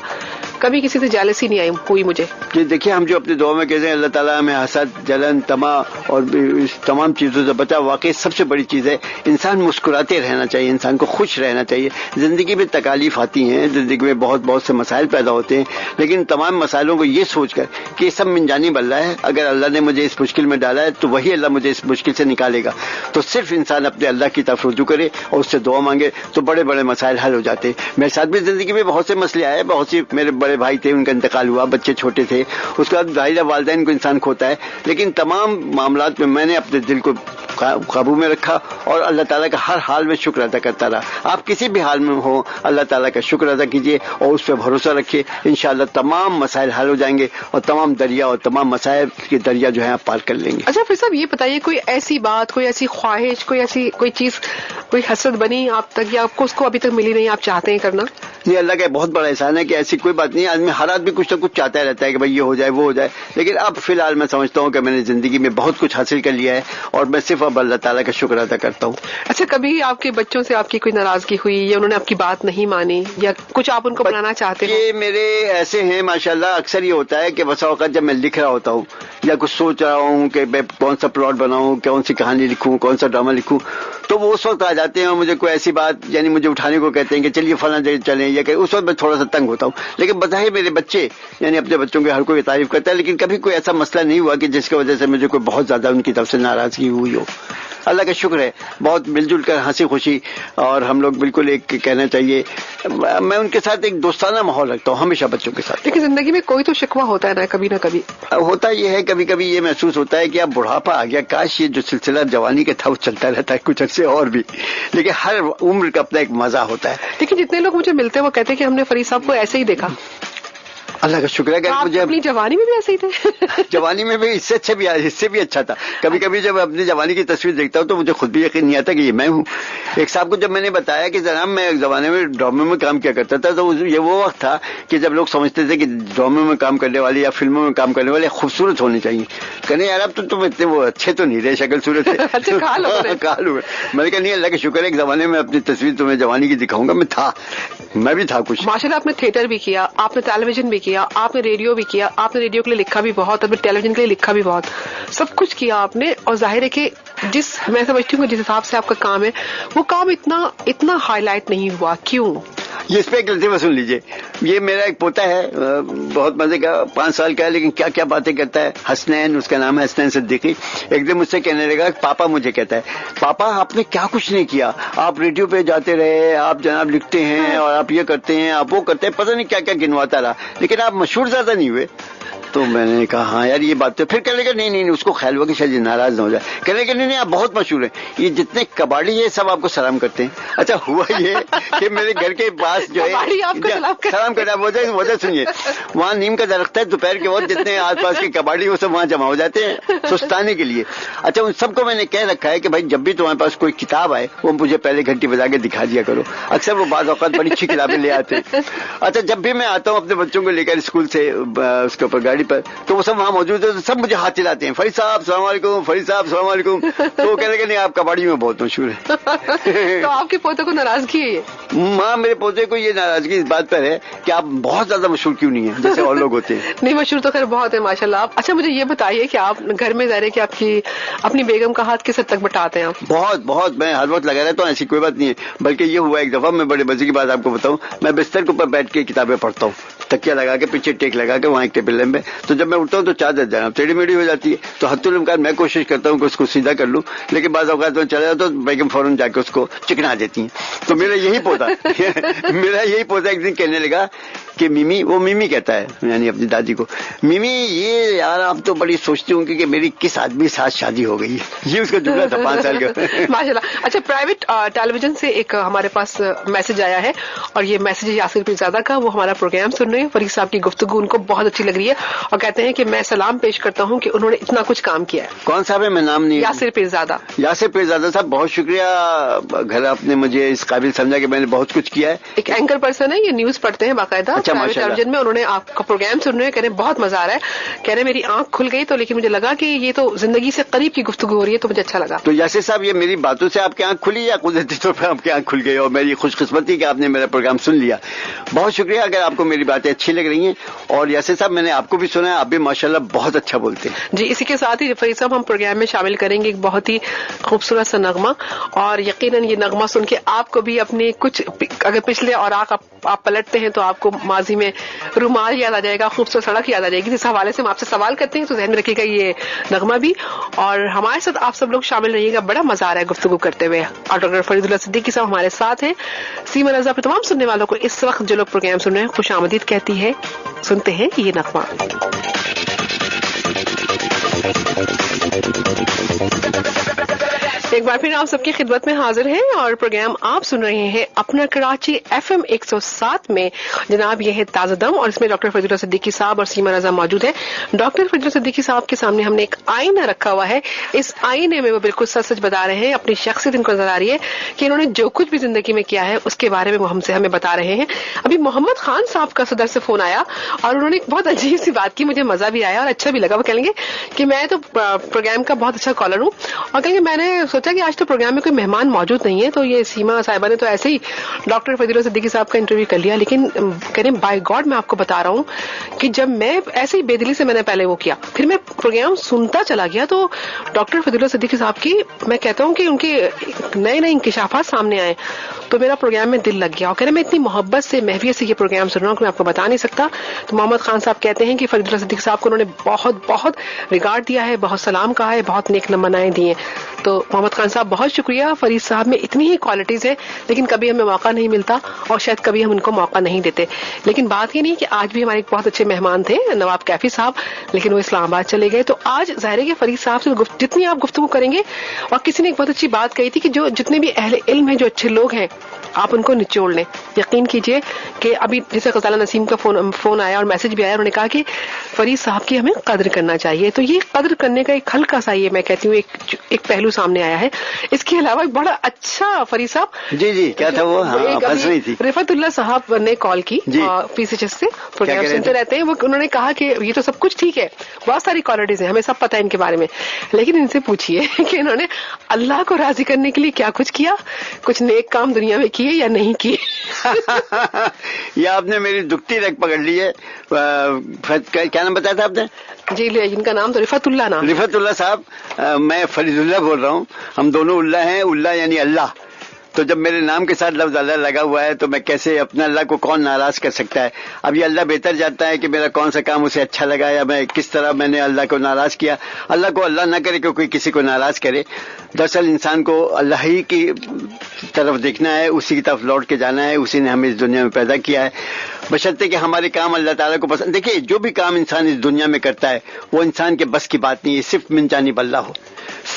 کبھی کسی سے جیلسی نہیں ہوئی مجھے. دیکھیے ہم جو اپنے دعا میں کہتے ہیں اللہ تعالیٰ ہمیں حسد جلن طمع اور اس تمام چیزوں سے بچا. واقعی سب سے بڑی چیز ہے انسان مسکراتے رہنا چاہیے, انسان کو خوش رہنا چاہیے. زندگی میں تکالیف آتی ہیں, زندگی میں بہت سے مسائل پیدا ہوتے ہیں, لیکن تمام مسائلوں کو یہ سوچ کر کہ یہ سب من جانب اللہ ہے, اگر اللہ نے مجھے اس مشکل میں ڈالا ہے تو وہی اللہ مجھے اس مشکل سے نکالے گا. تو صرف انسان اپنے اللہ کی طرف رجوع کرے اور اس سے دعا مانگے تو بڑے مسائل حل ہو جاتے ہیں. میرے ساتھ بھی زندگی میں بہت سے مسئلے آئے, بہت سی میرے بڑے بھائی تھے ان کا انتقال ہوا, بچے چھوٹے تھے, اس کے بعد ظاہر والدین کو انسان کھوتا ہے, لیکن تمام معاملات میں نے اپنے دل کو قابو میں رکھا اور اللہ تعالیٰ کا ہر حال میں شکر ادا کرتا رہا. آپ کسی بھی حال میں ہو اللہ تعالیٰ کا شکر ادا کیجیے اور اس پہ بھروسہ رکھیے, انشاءاللہ تمام مسائل حل ہو جائیں گے اور تمام دریا اور تمام مسائل کے دریا جو ہے آپ پار کر لیں گے. اچھا پھر صاحب یہ بتائیے کوئی ایسی بات, کوئی ایسی خواہش, کوئی چیز, کوئی حسرت بنی آپ تک یا آپ کو اس کو ابھی تک ملی نہیں, آپ چاہتے ہیں کرنا؟ نہیں، اللہ کا بہت بڑا احسان ہے کہ ایسی کوئی بات نہیں. آدمی ہر آدمی کچھ نہ کچھ چاہتا رہتا ہے کہ بھائی یہ ہو جائے وہ ہو جائے، لیکن اب فی الحال میں سمجھتا ہوں کہ میں نے زندگی میں بہت کچھ حاصل کر لیا ہے اور میں صرف اب اللہ تعالیٰ کا شکر ادا کرتا ہوں. اچھا، کبھی آپ کے بچوں سے آپ کی کوئی ناراضگی ہوئی یا انہوں نے آپ کی بات نہیں مانی یا کچھ آپ ان کو بنانا چاہتے ہیں؟ یہ میرے ایسے ہیں ماشاءاللہ، اکثر یہ ہوتا ہے کہ بسا اوقات جب میں لکھ رہا ہوتا ہوں یا کچھ سوچ رہا ہوں کہ میں کون سا پلاٹ بناؤں، کون سی کہانی لکھوں، کون سا ڈرامہ لکھوں، تو وہ اس وقت آ جاتے ہیں اور مجھے کوئی ایسی بات یعنی مجھے اٹھانے کو کہتے ہیں کہ چلیے فلاں جگہ چلیں، یا کہ اس وقت میں تھوڑا سا تنگ ہوتا ہوں. لیکن بظاہر میرے بچے یعنی اپنے بچوں کے ہر کوئی تعریف کرتا ہے، لیکن کبھی کوئی ایسا مسئلہ نہیں ہوا کہ جس کی وجہ سے مجھے کوئی بہت زیادہ ان کی طرف سے ناراضگی ہوئی ہو. اللہ کا شکر ہے، بہت مل جل کر ہنسی خوشی، اور ہم لوگ بالکل ایک کہنا چاہیے میں ان کے ساتھ ایک دوستانہ ماحول رکھتا ہوں ہمیشہ بچوں کے ساتھ. لیکن زندگی میں کوئی تو شکوہ ہوتا ہے نا کبھی. ہوتا یہ ہے کبھی کبھی یہ محسوس ہوتا ہے کہ اب بڑھاپا آ گیا، کاش یہ جو سلسلہ جوانی کا تھا وہ چلتا رہتا ہے کچھ عرصے اور بھی، لیکن ہر عمر کا اپنا ایک مزہ ہوتا ہے. لیکن جتنے لوگ مجھے ملتے ہیں وہ کہتے ہیں کہ ہم نے فرید صاحب کو ایسے ہی دیکھا. اللہ کا شکر ہے کہ آپ مجھے اپنی جوانی میں بھی ایسے ہی تھے؟ جوانی میں بھی اس سے بھی اچھا تھا. کبھی کبھی جب اپنی جوانی کی تصویر دیکھتا ہوں تو مجھے خود بھی یقین نہیں آتا کہ یہ میں ہوں. ایک صاحب کو جب میں نے بتایا کہ جناب میں ایک زمانے میں ڈرامے میں کام کیا کرتا تھا، تو یہ وہ وقت تھا کہ جب لوگ سمجھتے تھے کہ ڈرامے میں کام کرنے والے یا فلموں میں کام کرنے والے خوبصورت ہونے چاہیے. کہنے یار اب تو تم اتنے وہ اچھے تو نہیں رہے، شکل صورت ہے. اچھا، کال ہوئے. میں نے کہا نہیں، اللہ کا شکر ہے ایک زمانے میں اپنی تصویر تمہیں جوانی کی دکھاؤں گا. میں بھی تھا کچھ. ماشاء اللہ، آپ نے تھیٹر بھی کیا، آپ نے ٹیلی ویژن بھی کیا، آپ نے ریڈیو بھی کیا، آپ نے ریڈیو کے لیے لکھا بھی بہت اور ٹیلی ویژن کے لیے لکھا بھی بہت، سب کچھ کیا آپ نے. اور ظاہر ہے کہ میں سمجھتی ہوں کہ جس حساب سے آپ کا کام ہے وہ کام اتنا ہائی لائٹ نہیں ہوا. کیوں؟ یہ اس پہ ایک لطیفہ سن لیجئے. یہ میرا ایک پوتا ہے، بہت مزے کا، 5 سال کا ہے، لیکن کیا کیا باتیں کرتا ہے. حسنین اس کا نام ہے، حسنین صدیقی. ایک دن مجھ سے کہنے لگا، پاپا مجھے کہتا ہے، پاپا آپ نے کیا کچھ نہیں کیا، آپ ریڈیو پہ جاتے رہے، آپ جناب لکھتے ہیں اور آپ یہ کرتے ہیں، آپ وہ کرتے ہیں، پتہ نہیں کیا کیا گنواتا رہا، لیکن آپ مشہور زیادہ نہیں ہوئے. تو میں نے کہا ہاں یار یہ بات تو. پھر کہنے لگا نہیں، اس کو خیال ہوا کہ شاید ناراض نہ ہو جائے. کہنے لگا نہیں آپ بہت مشہور ہیں، یہ جتنے کباڑی ہیں سب آپ کو سلام کرتے ہیں. اچھا ہوا یہ کہ میرے گھر کے پاس جو ہے سلام کرتا ہے. وجہ سنیے، وہاں نیم کا درخت ہے، دوپہر کے وقت جتنے آس پاس کے کباڑی وہ سب وہاں جمع ہو جاتے ہیں سستانے کے لیے. اچھا ان سب کو میں نے کہہ رکھا ہے کہ بھائی جب بھی تمہارے پاس کوئی کتاب آئے وہ مجھے پہلے گھنٹی بجا کے دکھا دیا کرو. اکثر وہ بعض اوقات بڑی اچھی کتابیں لے آتے ہیں. اچھا جب بھی میں آتا ہوں اپنے بچوں کو لے کر اسکول سے اس کے اوپر گاڑی پر، تو وہ سب وہاں موجود ہے، سب مجھے ہاتھ چلاتے ہیں، فرید صاحب السلام علیکم، فرید صاحب السلام علیکم. تو وہ کہنے کہ نہیں آپ کباڑی میں بہت مشہور ہیں. تو آپ کے پوتے کو ناراضگی ہے؟ ماں میرے پوتے کو یہ ناراضگی اس بات پر ہے کہ آپ بہت زیادہ مشہور کیوں نہیں ہیں جیسے اور لوگ ہوتے ہیں. نہیں مشہور تو خیر بہت ہے ماشاء اللہ. اچھا مجھے یہ بتائیے کہ آپ گھر میں ظاہر ہے کہ آپ کی اپنی بیگم کا ہاتھ کس حد تک بٹاتے ہیں آپ؟ بہت میں ہر وقت لگا رہتا ہوں، ایسی کوئی بات نہیں ہے. بلکہ یہ ہوا ایک دفعہ، میں بڑے مزے کی بات آپ کو بتاؤں، میں بستر کے اوپر بیٹھ کے کتابیں پڑھتا ہوں، تکیہ لگا کے پیچھے ٹیک لگا کے، وہاں ایک ٹیبل لمبے. تو جب میں اٹھتا ہوں تو چادر جانا ٹیڑھی میڑھی ہو جاتی ہے، تو حتی الامکان میں کوشش کرتا ہوں کہ اس کو سیدھا کر لوں، لیکن بعض اوقات میں چلا جاتا ہوں بیگم فوراً جا کے اس کو چکنا دیتی ہیں. تو میرا یہی پوتا ایک دن کہنے لگا کہ میمی، وہ میمی کہتا ہے یعنی اپنی دادی کو، میمی یہ یار آپ تو بڑی سوچتی ہوں کہ میری کس آدمی ساتھ شادی ہو گئی. یہ اس کا جملہ تھا 5 سال کا. ماشاءاللہ. اچھا پرائیویٹ ٹیلی ویژن سے ایک ہمارے پاس میسج آیا ہے اور یہ میسج یاسر پیرزادہ کا. وہ ہمارا پروگرام سن رہے ہیں، فرید صاحب کی گفتگو ان کو بہت اچھی لگ رہی ہے اور کہتے ہیں کہ میں سلام پیش کرتا ہوں کہ انہوں نے اتنا کچھ کام کیا ہے. کون صاحب ہے؟ میں نام نہیں. یاسر پیرزادہ. یاسر پیرزادہ صاحب بہت شکریہ، گھر آپ نے مجھے اس قابل سمجھا کہ میں نے بہت کچھ کیا ہے. ایک اینکر پرسن ہے، یہ نیوز پڑھتے ہیں باقاعدہ پرائیویٹ ٹیلی ویژن میں. انہوں نے آپ کا پروگرام سن رہے ہیں، کہہ رہے ہیں بہت مزہ آ رہا ہے، کہہ رہے میری آنکھ کھل گئی. تو لیکن مجھے لگا کہ یہ تو زندگی سے قریب کی گفتگو ہو رہی ہے تو مجھے اچھا لگا. تو یاسر صاحب یہ میری باتوں سے آپ کی آنکھ کھلی یا قدرتی طور پہ آپ کی آنکھ کھل گئی؟ اور میری خوش قسمتی کہ آپ نے میرا پروگرام سن لیا. بہت شکریہ اگر آپ کو میری باتیں اچھی لگ رہی ہیں. اور یاسر صاحب میں نے آپ کو بھی سنا ہے، آپ بھی ماشاءاللہ بہت اچھا بولتے ہیں. جی اسی کے ساتھ ہی فرید صاحب ہم پروگرام میں شامل کریں گے ایک بہت ہی خوبصورت سا نغمہ، اور یقیناً یہ نغمہ سن کے آپ کو بھی اپنے کچھ اگر پچھلے اوراق آپ پلٹتے ہیں تو آپ کو ماضی میں رومال یاد آ جائے گا، خوبصورت سڑک یاد آ جائے گی. جس حوالے سے ہم آپ سے سوال کرتے ہیں تو ذہن میں رکھیے گا یہ نغمہ بھی. اور ہمارے ساتھ آپ سب لوگ شامل رہیے گا، بڑا مزہ آ رہا ہے گفتگو کرتے ہوئے. اور ڈاکٹر فرید اللہ صدیقی صاحب ہمارے ساتھ ہیں. سیما رضا پہ تمام سننے والوں کو اس وقت جو لوگ پروگرام سن رہے ہیں خوش آمدید کہتی ہے. سنتے ہیں یہ نغمہ. ایک بار پھر آپ سب کی خدمت میں حاضر ہیں اور پروگرام آپ سن رہے ہیں اپنا کراچی FM 107 میں. جناب یہ ہے تازہ دم اور اس میں ڈاکٹر فضیلہ صدیقی صاحب اور سیما رضا موجود ہے. ڈاکٹر فضیلہ صدیقی صاحب کے سامنے ہم نے ایک آئینہ رکھا ہوا ہے. اس آئینے میں وہ بالکل سچ سچ بتا رہے ہیں, اپنی شخصیت ان کو نظر آ رہی ہے کہ انہوں نے جو کچھ بھی زندگی میں کیا ہے اس کے بارے میں وہ ہمیں بتا رہے ہیں. ابھی محمد خان صاحب کا صدر سے فون آیا اور انہوں نے ایک بہت عجیب سی بات کی, مجھے مزہ بھی آیا اور اچھا بھی لگا. وہ کہیں گے کہ میں تو پروگرام کا بہت اچھا کالر ہوں اور کہیں گے میں نے سوچا کہ آج تو پروگرام میں کوئی مہمان موجود نہیں ہے تو یہ سیما صاحبہ نے تو ایسے ہی ڈاکٹر فضیلہ صدیقی صاحب کا انٹرویو کر لیا, لیکن کہنے بائی گاڈ میں آپ کو بتا رہا ہوں کہ جب میں ایسے ہی بے دلی سے میں نے پہلے وہ کیا, پھر میں پروگرام سنتا چلا گیا تو ڈاکٹر فضیلہ صدیقی صاحب کی میں کہتا ہوں کہ ان کے نئے نئے انکشافات سامنے آئے تو میرا پروگرام میں دل لگ گیا اور کہنے میں اتنی محبت سے محویت سے یہ پروگرام سن رہا ہوں کہ میں آپ کو بتا نہیں سکتا. تو محمد خان صاحب کہتے ہیں کہ فضیلہ صدیقی صاحب کو انہوں نے بہت بہت ریگارڈ دیا ہے, بہت سلام کہا ہے, بہت نیک نمنائیں دی ہیں. تو محمد خان صاحب بہت شکریہ. فرید صاحب میں اتنی ہی کوالٹیز ہیں لیکن کبھی ہمیں موقع نہیں ملتا اور شاید کبھی ہم ان کو موقع نہیں دیتے. لیکن بات یہ نہیں کہ آج بھی ہمارے ایک بہت اچھے مہمان تھے نواب کیفی صاحب, لیکن وہ اسلام آباد چلے گئے. تو آج ظاہر ہے کہ فرید صاحب سے جتنی آپ گفتگو کریں گے, اور کسی نے ایک بہت اچھی بات کہی تھی کہ جو جتنے بھی اہل علم ہیں, جو اچھے لوگ ہیں, آپ ان کو نچوڑ لیں. یقین کیجئے کہ ابھی جیسے غزالہ نسیم کا فون آیا اور میسج بھی آیا, انہوں نے کہا کہ فرید صاحب کی ہمیں قدر کرنا چاہیے. تو یہ قدر کرنے کا ایک ہلکا سا یہ میں کہتی ہوں ایک پہلو سامنے آیا ہے. اس کے علاوہ ایک بڑا اچھا فرید صاحب جی کیا تھا وہ, پھنس رہی تھی. رفعت اللہ صاحب نے کال کی PCHS سے, پروگرام سنتے رہتے ہیں. وہ انہوں نے کہا کہ یہ تو سب کچھ ٹھیک ہے, بہت ساری کوالٹیز ہیں, ہمیں سب پتہ ہے ان کے بارے میں, لیکن ان سے پوچھیے کہ انہوں نے اللہ کو راضی کرنے کے لیے کیا کچھ کیا, کچھ نیک کام دنیا میں کیے یا نہیں کیے. یہ آپ نے میری دکھتی رگ پکڑ لی ہے. کیا نام بتایا تھا آپ نے؟ جی ان کا نام تو رفعت اللہ نام. رفعت اللہ صاحب, میں فرید اللہ بول رہا ہوں. ہم دونوں اللہ ہیں, اللہ یعنی اللہ. تو جب میرے نام کے ساتھ لفظ اللہ لگا ہوا ہے تو میں کیسے اپنا اللہ کو کون ناراض کر سکتا ہے. اب یہ اللہ بہتر جانتا ہے کہ میرا کون سا کام اسے اچھا لگا یا میں کس طرح میں نے اللہ کو ناراض کیا. اللہ کو اللہ نہ کرے کہ کوئی کسی کو ناراض کرے. دراصل انسان کو اللہ ہی کی طرف دیکھنا ہے, اسی کی طرف لوٹ کے جانا ہے. اسی نے ہمیں اس دنیا میں پیدا کیا ہے, بشرطے کہ ہمارے کام اللہ تعالیٰ کو پسند. دیکھیے جو بھی کام انسان اس دنیا میں کرتا ہے وہ انسان کے بس کی بات نہیں ہے, صرف من جانب اللہ ہو,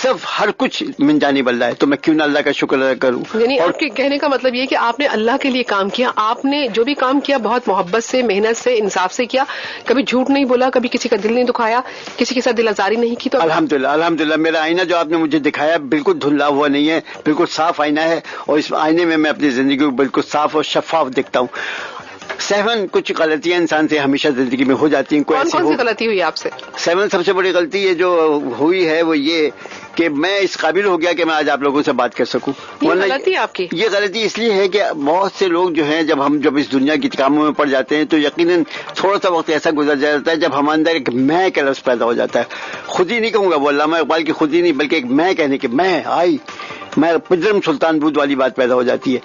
صرف ہر کچھ من جانب اللہ ہے. تو میں کیوں نہ اللہ کا شکر ادا کروں. یعنی آپ کے کہنے کا مطلب یہ کہ آپ نے اللہ کے لیے کام کیا, آپ نے جو بھی کام کیا بہت محبت سے, محنت سے, انصاف سے کیا, کبھی جھوٹ نہیں بولا, کبھی کسی کا دل نہیں دکھایا, کسی کے ساتھ دل آزاری نہیں کی. تو الحمدللہ میرا آئینہ جو آپ نے مجھے دکھایا بالکل دھندلا ہوا نہیں ہے, بالکل صاف آئینہ ہے, اور اس آئینے میں اپنی زندگی کو بالکل صاف اور شفاف دیکھتا ہوں. سیون کچھ غلطیاں انسان سے ہمیشہ زندگی میں ہو جاتی ہیں. کون سی غلطی ہوئی آپ سے؟ سیون سب سے بڑی غلطی یہ جو ہوئی ہے وہ یہ کہ میں اس قابل ہو گیا کہ میں آج آپ لوگوں سے بات کر سکوں. غلطی آپ کی یہ غلطی اس لیے ہے کہ بہت سے لوگ جو ہیں جب اس دنیا کی کاموں میں پڑ جاتے ہیں تو یقیناً تھوڑا سا وقت ایسا گزر جاتا ہے جب ہمارے اندر ایک میں کا لفظ پیدا ہو جاتا ہے. خود ہی نہیں کہوں گا, وہ علامہ اقبال کی خود ہی نہیں بلکہ ایک میں کہنے کے میں پجرم سلطان بود والی بات پیدا ہو جاتی ہے.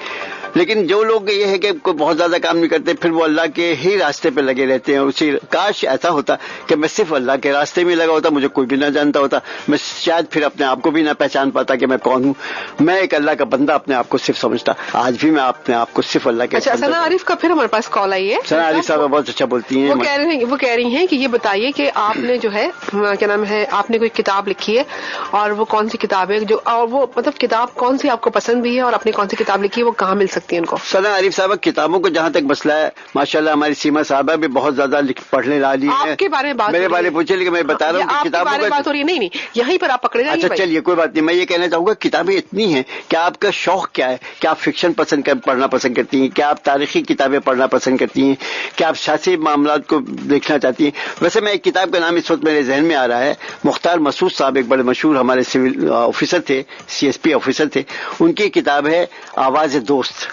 لیکن جو لوگ یہ ہے کہ بہت زیادہ کام نہیں کرتے, پھر وہ اللہ کے ہی راستے پہ لگے رہتے ہیں. کاش ایسا ہوتا کہ میں صرف اللہ کے راستے میں لگا ہوتا, مجھے کوئی بھی نہ جانتا ہوتا, میں شاید پھر اپنے آپ کو بھی نہ پہچان پاتا کہ میں کون ہوں. میں ایک اللہ کا بندہ اپنے آپ کو صرف سمجھتا. آج بھی میں اپنے آپ کو صرف اللہ کے. اچھا, ثنا عارف کا پھر ہمارے پاس کال آئی ہے. ثنا عارف صاحب بہت اچھا بولتی ہیں. وہ کہہ رہی ہیں کہ یہ بتائیے کہ آپ نے جو ہے کیا نام ہے, آپ نے کوئی کتاب لکھی ہے اور وہ کون سی کتاب ہے, جو اور وہ مطلب کتاب کون سی آپ کو پسند بھی ہے, اور اپنی کون سی کتاب لکھی ہے, وہ کہاں مل سکتی ہے ان کو؟ ثنا عارف صاحب کتابوں کو جہاں تک مسئلہ ہے, ماشاءاللہ ہماری سیما صاحبہ بھی بہت زیادہ پڑھنے والی ہیں. آپ کے بارے میں بات, میرے بارے میں پوچھے, لیکن میں بتا رہا ہوں کہ کتابوں کی بات ہو رہی ہے. نہیں یہیں پر آپ پکڑے جائیں. اچھا چلیے کوئی بات نہیں. میں یہ کہنا چاہوں گا کتابیں اتنی ہیں کہ آپ کا شوق کیا ہے, کیا آپ فکشن پڑھنا پسند کرتی ہیں, کیا آپ تاریخی کتابیں پڑھنا پسند کرتی ہیں, کیا آپ سیاسی معاملات کو دیکھنا چاہتی ہیں. ویسے میں ایک کتاب کا نام اس وقت میرے ذہن میں آ رہا ہے. مختار مسعود صاحب ایک بڑے مشہور ہمارے سول آفیسر تھے, CSP آفیسر تھے, ان کی کتاب ہے آواز دوست.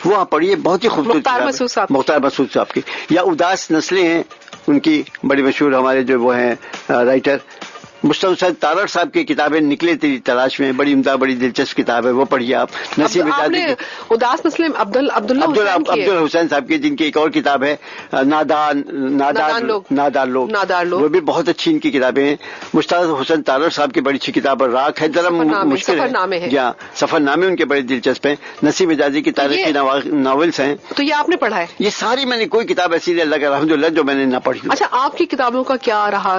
وہ آپ پڑھیے, بہت ہی خوبصورت مختار مسعود صاحب کی. یا اداس نسلیں ہیں ان کی بڑی مشہور, ہمارے جو وہ ہیں رائٹر مصطفی تارڑ صاحب کی کتابیں نکلے تیری تلاش میں, بڑی عمدہ بڑی دلچسپ کتاب ہے, وہ پڑھیے آپ. نسیم اداس نسلیں عبداللہ حسین صاحب کی, جن کی ایک اور کتاب ہے نادان لوگ, وہ بھی بہت اچھی ان کی کتابیں ہیں. مصطفی حسین تارڑ صاحب کی بڑی اچھی کتاب ہے راک ہے, ذرا مشکل ہے. جہاں سفر نامے ان کے بڑے دلچسپ ہیں. نسیم اجازی کی تاریخی ناولس ہیں. تو یہ آپ نے پڑھا ہے؟ یہ ساری میں نے کوئی کتاب ایسی اللہ کا الحمدللہ جو میں نے نہ پڑھی. اچھا, آپ کی کتابوں کا کیا رہا؟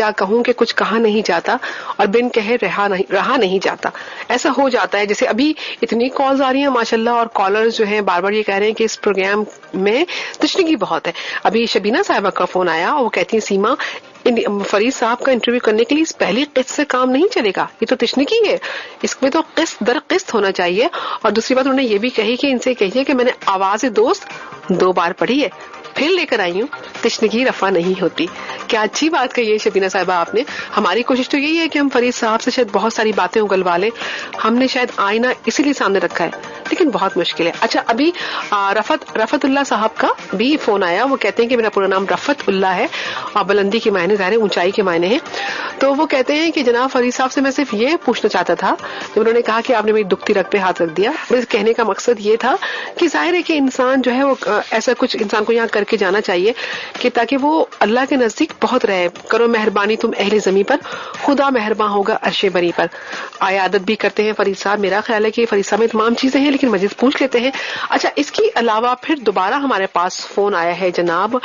کیا کہوں کہ کچھ کہا نہیں جاتا اور بن کہے رہا نہیں جاتا. ایسا ہو جاتا ہے. جیسے ابھی اتنی کالز آ رہی ہیں ماشاءاللہ, اور کالرز جو ہیں بار بار یہ کہہ رہے ہیں کہ اس پروگرام میں تشنگی بہت ہے. ابھی شبینہ صاحبہ کا فون آیا اور وہ کہتی ہیں سیما فرید صاحب کا انٹرویو کرنے کے لیے اس پہلی قسط سے کام نہیں چلے گا, یہ تو تشنگی ہے, اس میں تو قسط در قسط ہونا چاہیے. اور دوسری بات انہوں نے یہ بھی کہی کہ ان سے کہیے کہ میں نے آواز دوست 2 بار پڑھی ہے, پھر لے کر آئی ہوں, تشنگی رفع نہیں ہوتی. کیا اچھی بات کہی ہے شبینہ صاحبہ آپ نے. ہماری کوشش تو یہی ہے کہ ہم فرید صاحب سے شاید بہت ساری باتیں اگلوا لیں. ہم نے شاید آئینہ اسی لیے سامنے رکھا ہے, لیکن بہت مشکل ہے. اچھا, ابھی رفت اللہ صاحب کا بھی فون آیا. وہ کہتے ہیں کہ میرا پورا نام رفت اللہ ہے اور بلندی کے معنی ظاہر اونچائی کے معنی ہیں. تو وہ کہتے ہیں کہ جناب فرید صاحب سے میں صرف یہ پوچھنا چاہتا تھا, جب انہوں نے کہا کہ آپ نے میری دکھتی رگ پہ ہاتھ رکھ دیا, میرے کہنے کا مقصد یہ تھا کہ ظاہر ہے کہ انسان جو ہے وہ ایسا کچھ انسان کو یہاں کر کے جانا چاہیے کہ تاکہ وہ اللہ کے نزدیک بہت رہے. کرو مہربانی تم اہل زمین پر, خدا مہرباں ہوگا عرش بری پر. عیادت بھی کرتے ہیں فرید صاحب. میرا خیال ہے کہ فرید صاحب میں تمام چیزیں ہیں, لیکن مزید پوچھ لیتے ہیں. اچھا, اس کے علاوہ پھر دوبارہ ہمارے پاس فون آیا ہے جناب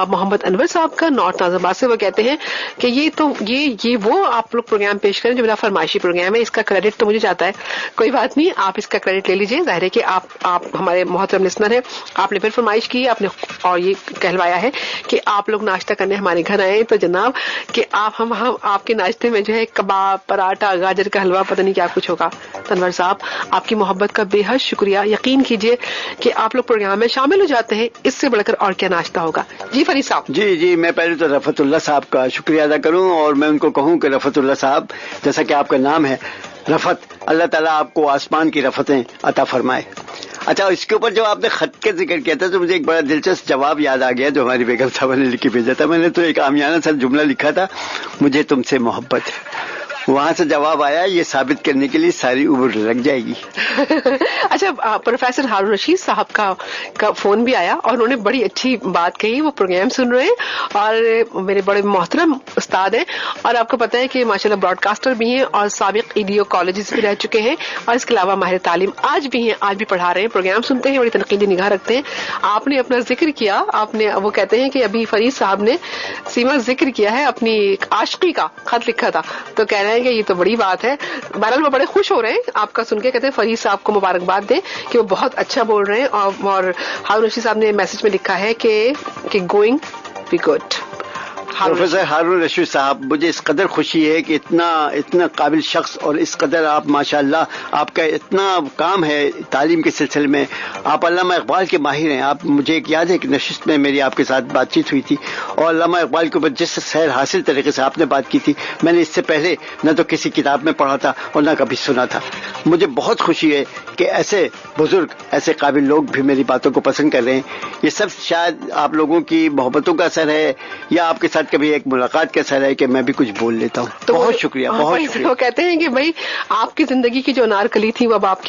محمد انور صاحب کا نارتھ ناظر آباد سے. وہ کہتے ہیں کہ یہ وہ آپ لوگ پروگرام پیش کریں جو میرا فرمائشی پروگرام ہے, اس کا کریڈٹ تو مجھے جاتا ہے. کوئی بات نہیں, آپ اس کا کریڈٹ لے لیجئے. ظاہر ہے کہ آپ ہمارے محترم لسنر ہیں, آپ نے پھر فرمائش کی آپ نے اور یہ کہلوایا ہے کہ آپ لوگ ناشتہ کرنے ہمارے گھر آئے. تو جناب کہ ہم آپ کے ناشتے میں جو ہے کباب, پراٹھا, گاجر کا حلوہ, پتہ نہیں کیا کچھ ہوگا. تنور صاحب, آپ کی محبت کا بے حد شکریہ. یقین کیجئے کہ آپ لوگ پروگرام میں شامل ہو جاتے ہیں, اس سے بڑھ کر اور کیا ناشتہ ہوگا. جی فرید صاحب. جی, میں پہلے تو رفت اللہ صاحب کا شکریہ ادا کروں, اور میں ان کو کہوں کہ رفت اللہ صاحب, جیسا کہ آپ کا نام ہے رفت, اللہ تعالیٰ آپ کو آسمان کی رفتیں عطا فرمائے. اچھا, اس کے اوپر جو آپ نے خط کا ذکر کیا تھا تو مجھے ایک بڑا دلچسپ جواب یاد آ گیا جو ہماری بیگم صاحبہ نے لکھ کے بھیجا تھا. میں نے تو ایک عامیانہ سا جملہ لکھا تھا, مجھے تم سے محبت ہے. وہاں سے جواب آیا, یہ ثابت کرنے کے لیے ساری عمر لگ جائے گی. اچھا, پروفیسر ہارون رشید صاحب کا فون بھی آیا اور انہوں نے بڑی اچھی بات کہی. وہ پروگرام سن رہے ہیں اور میرے بڑے محترم استاد ہیں, اور آپ کو پتا ہے کہ ماشاءاللہ براڈ کاسٹر بھی ہیں اور سابق ایڈیو کالجز بھی رہ چکے ہیں, اور اس کے علاوہ ماہر تعلیم آج بھی ہیں, آج بھی پڑھا رہے ہیں. پروگرام سنتے ہیں, بڑی تنقیدی نگاہ رکھتے ہیں. آپ نے اپنا ذکر کیا, وہ کہتے ہیں کہ ابھی فرید صاحب نے سیما ذکر کیا ہے اپنی عاشقی کا, خط لکھا تھا, تو کہہ رہے ہیں کہ یہ تو بڑی بات ہے. بہرحال وہ بڑے خوش ہو رہے ہیں آپ کا سن کے. کہتے ہیں فرید صاحب کو مبارکباد دیں کہ وہ بہت اچھا بول رہے ہیں. اور ہارون رشید صاحب نے میسج میں لکھا ہے کہ going be good. Professor Haroon Rashid صاحب, مجھے اس قدر خوشی ہے کہ اتنا قابل شخص, اور اس قدر آپ ماشاءاللہ آپ کا اتنا کام ہے تعلیم کے سلسلے میں. آپ علامہ اقبال کے ماہر ہیں. آپ, مجھے ایک یاد ہے کہ نشست میں میری آپ کے ساتھ بات چیت ہوئی تھی, اور علامہ اقبال کے اوپر جس سیر حاصل طریقے سے آپ نے بات کی تھی, میں نے اس سے پہلے نہ تو کسی کتاب میں پڑھا تھا اور نہ کبھی سنا تھا. مجھے بہت خوشی ہے کہ ایسے بزرگ, ایسے قابل لوگ بھی میری باتوں کو پسند کر رہے ہیں. یہ سب شاید آپ لوگوں کی محبتوں کا اثر ہے, یا آپ کے ساتھ کبھی ایک ملاقات کا اثر ہے کہ میں بھی کچھ بول لیتا ہوں. تو بہت شکریہ, بہت شکریہ. وہ کہتے ہیں کہ بھائی آپ کی زندگی کی جو انارکلی تھی وہ اب آپ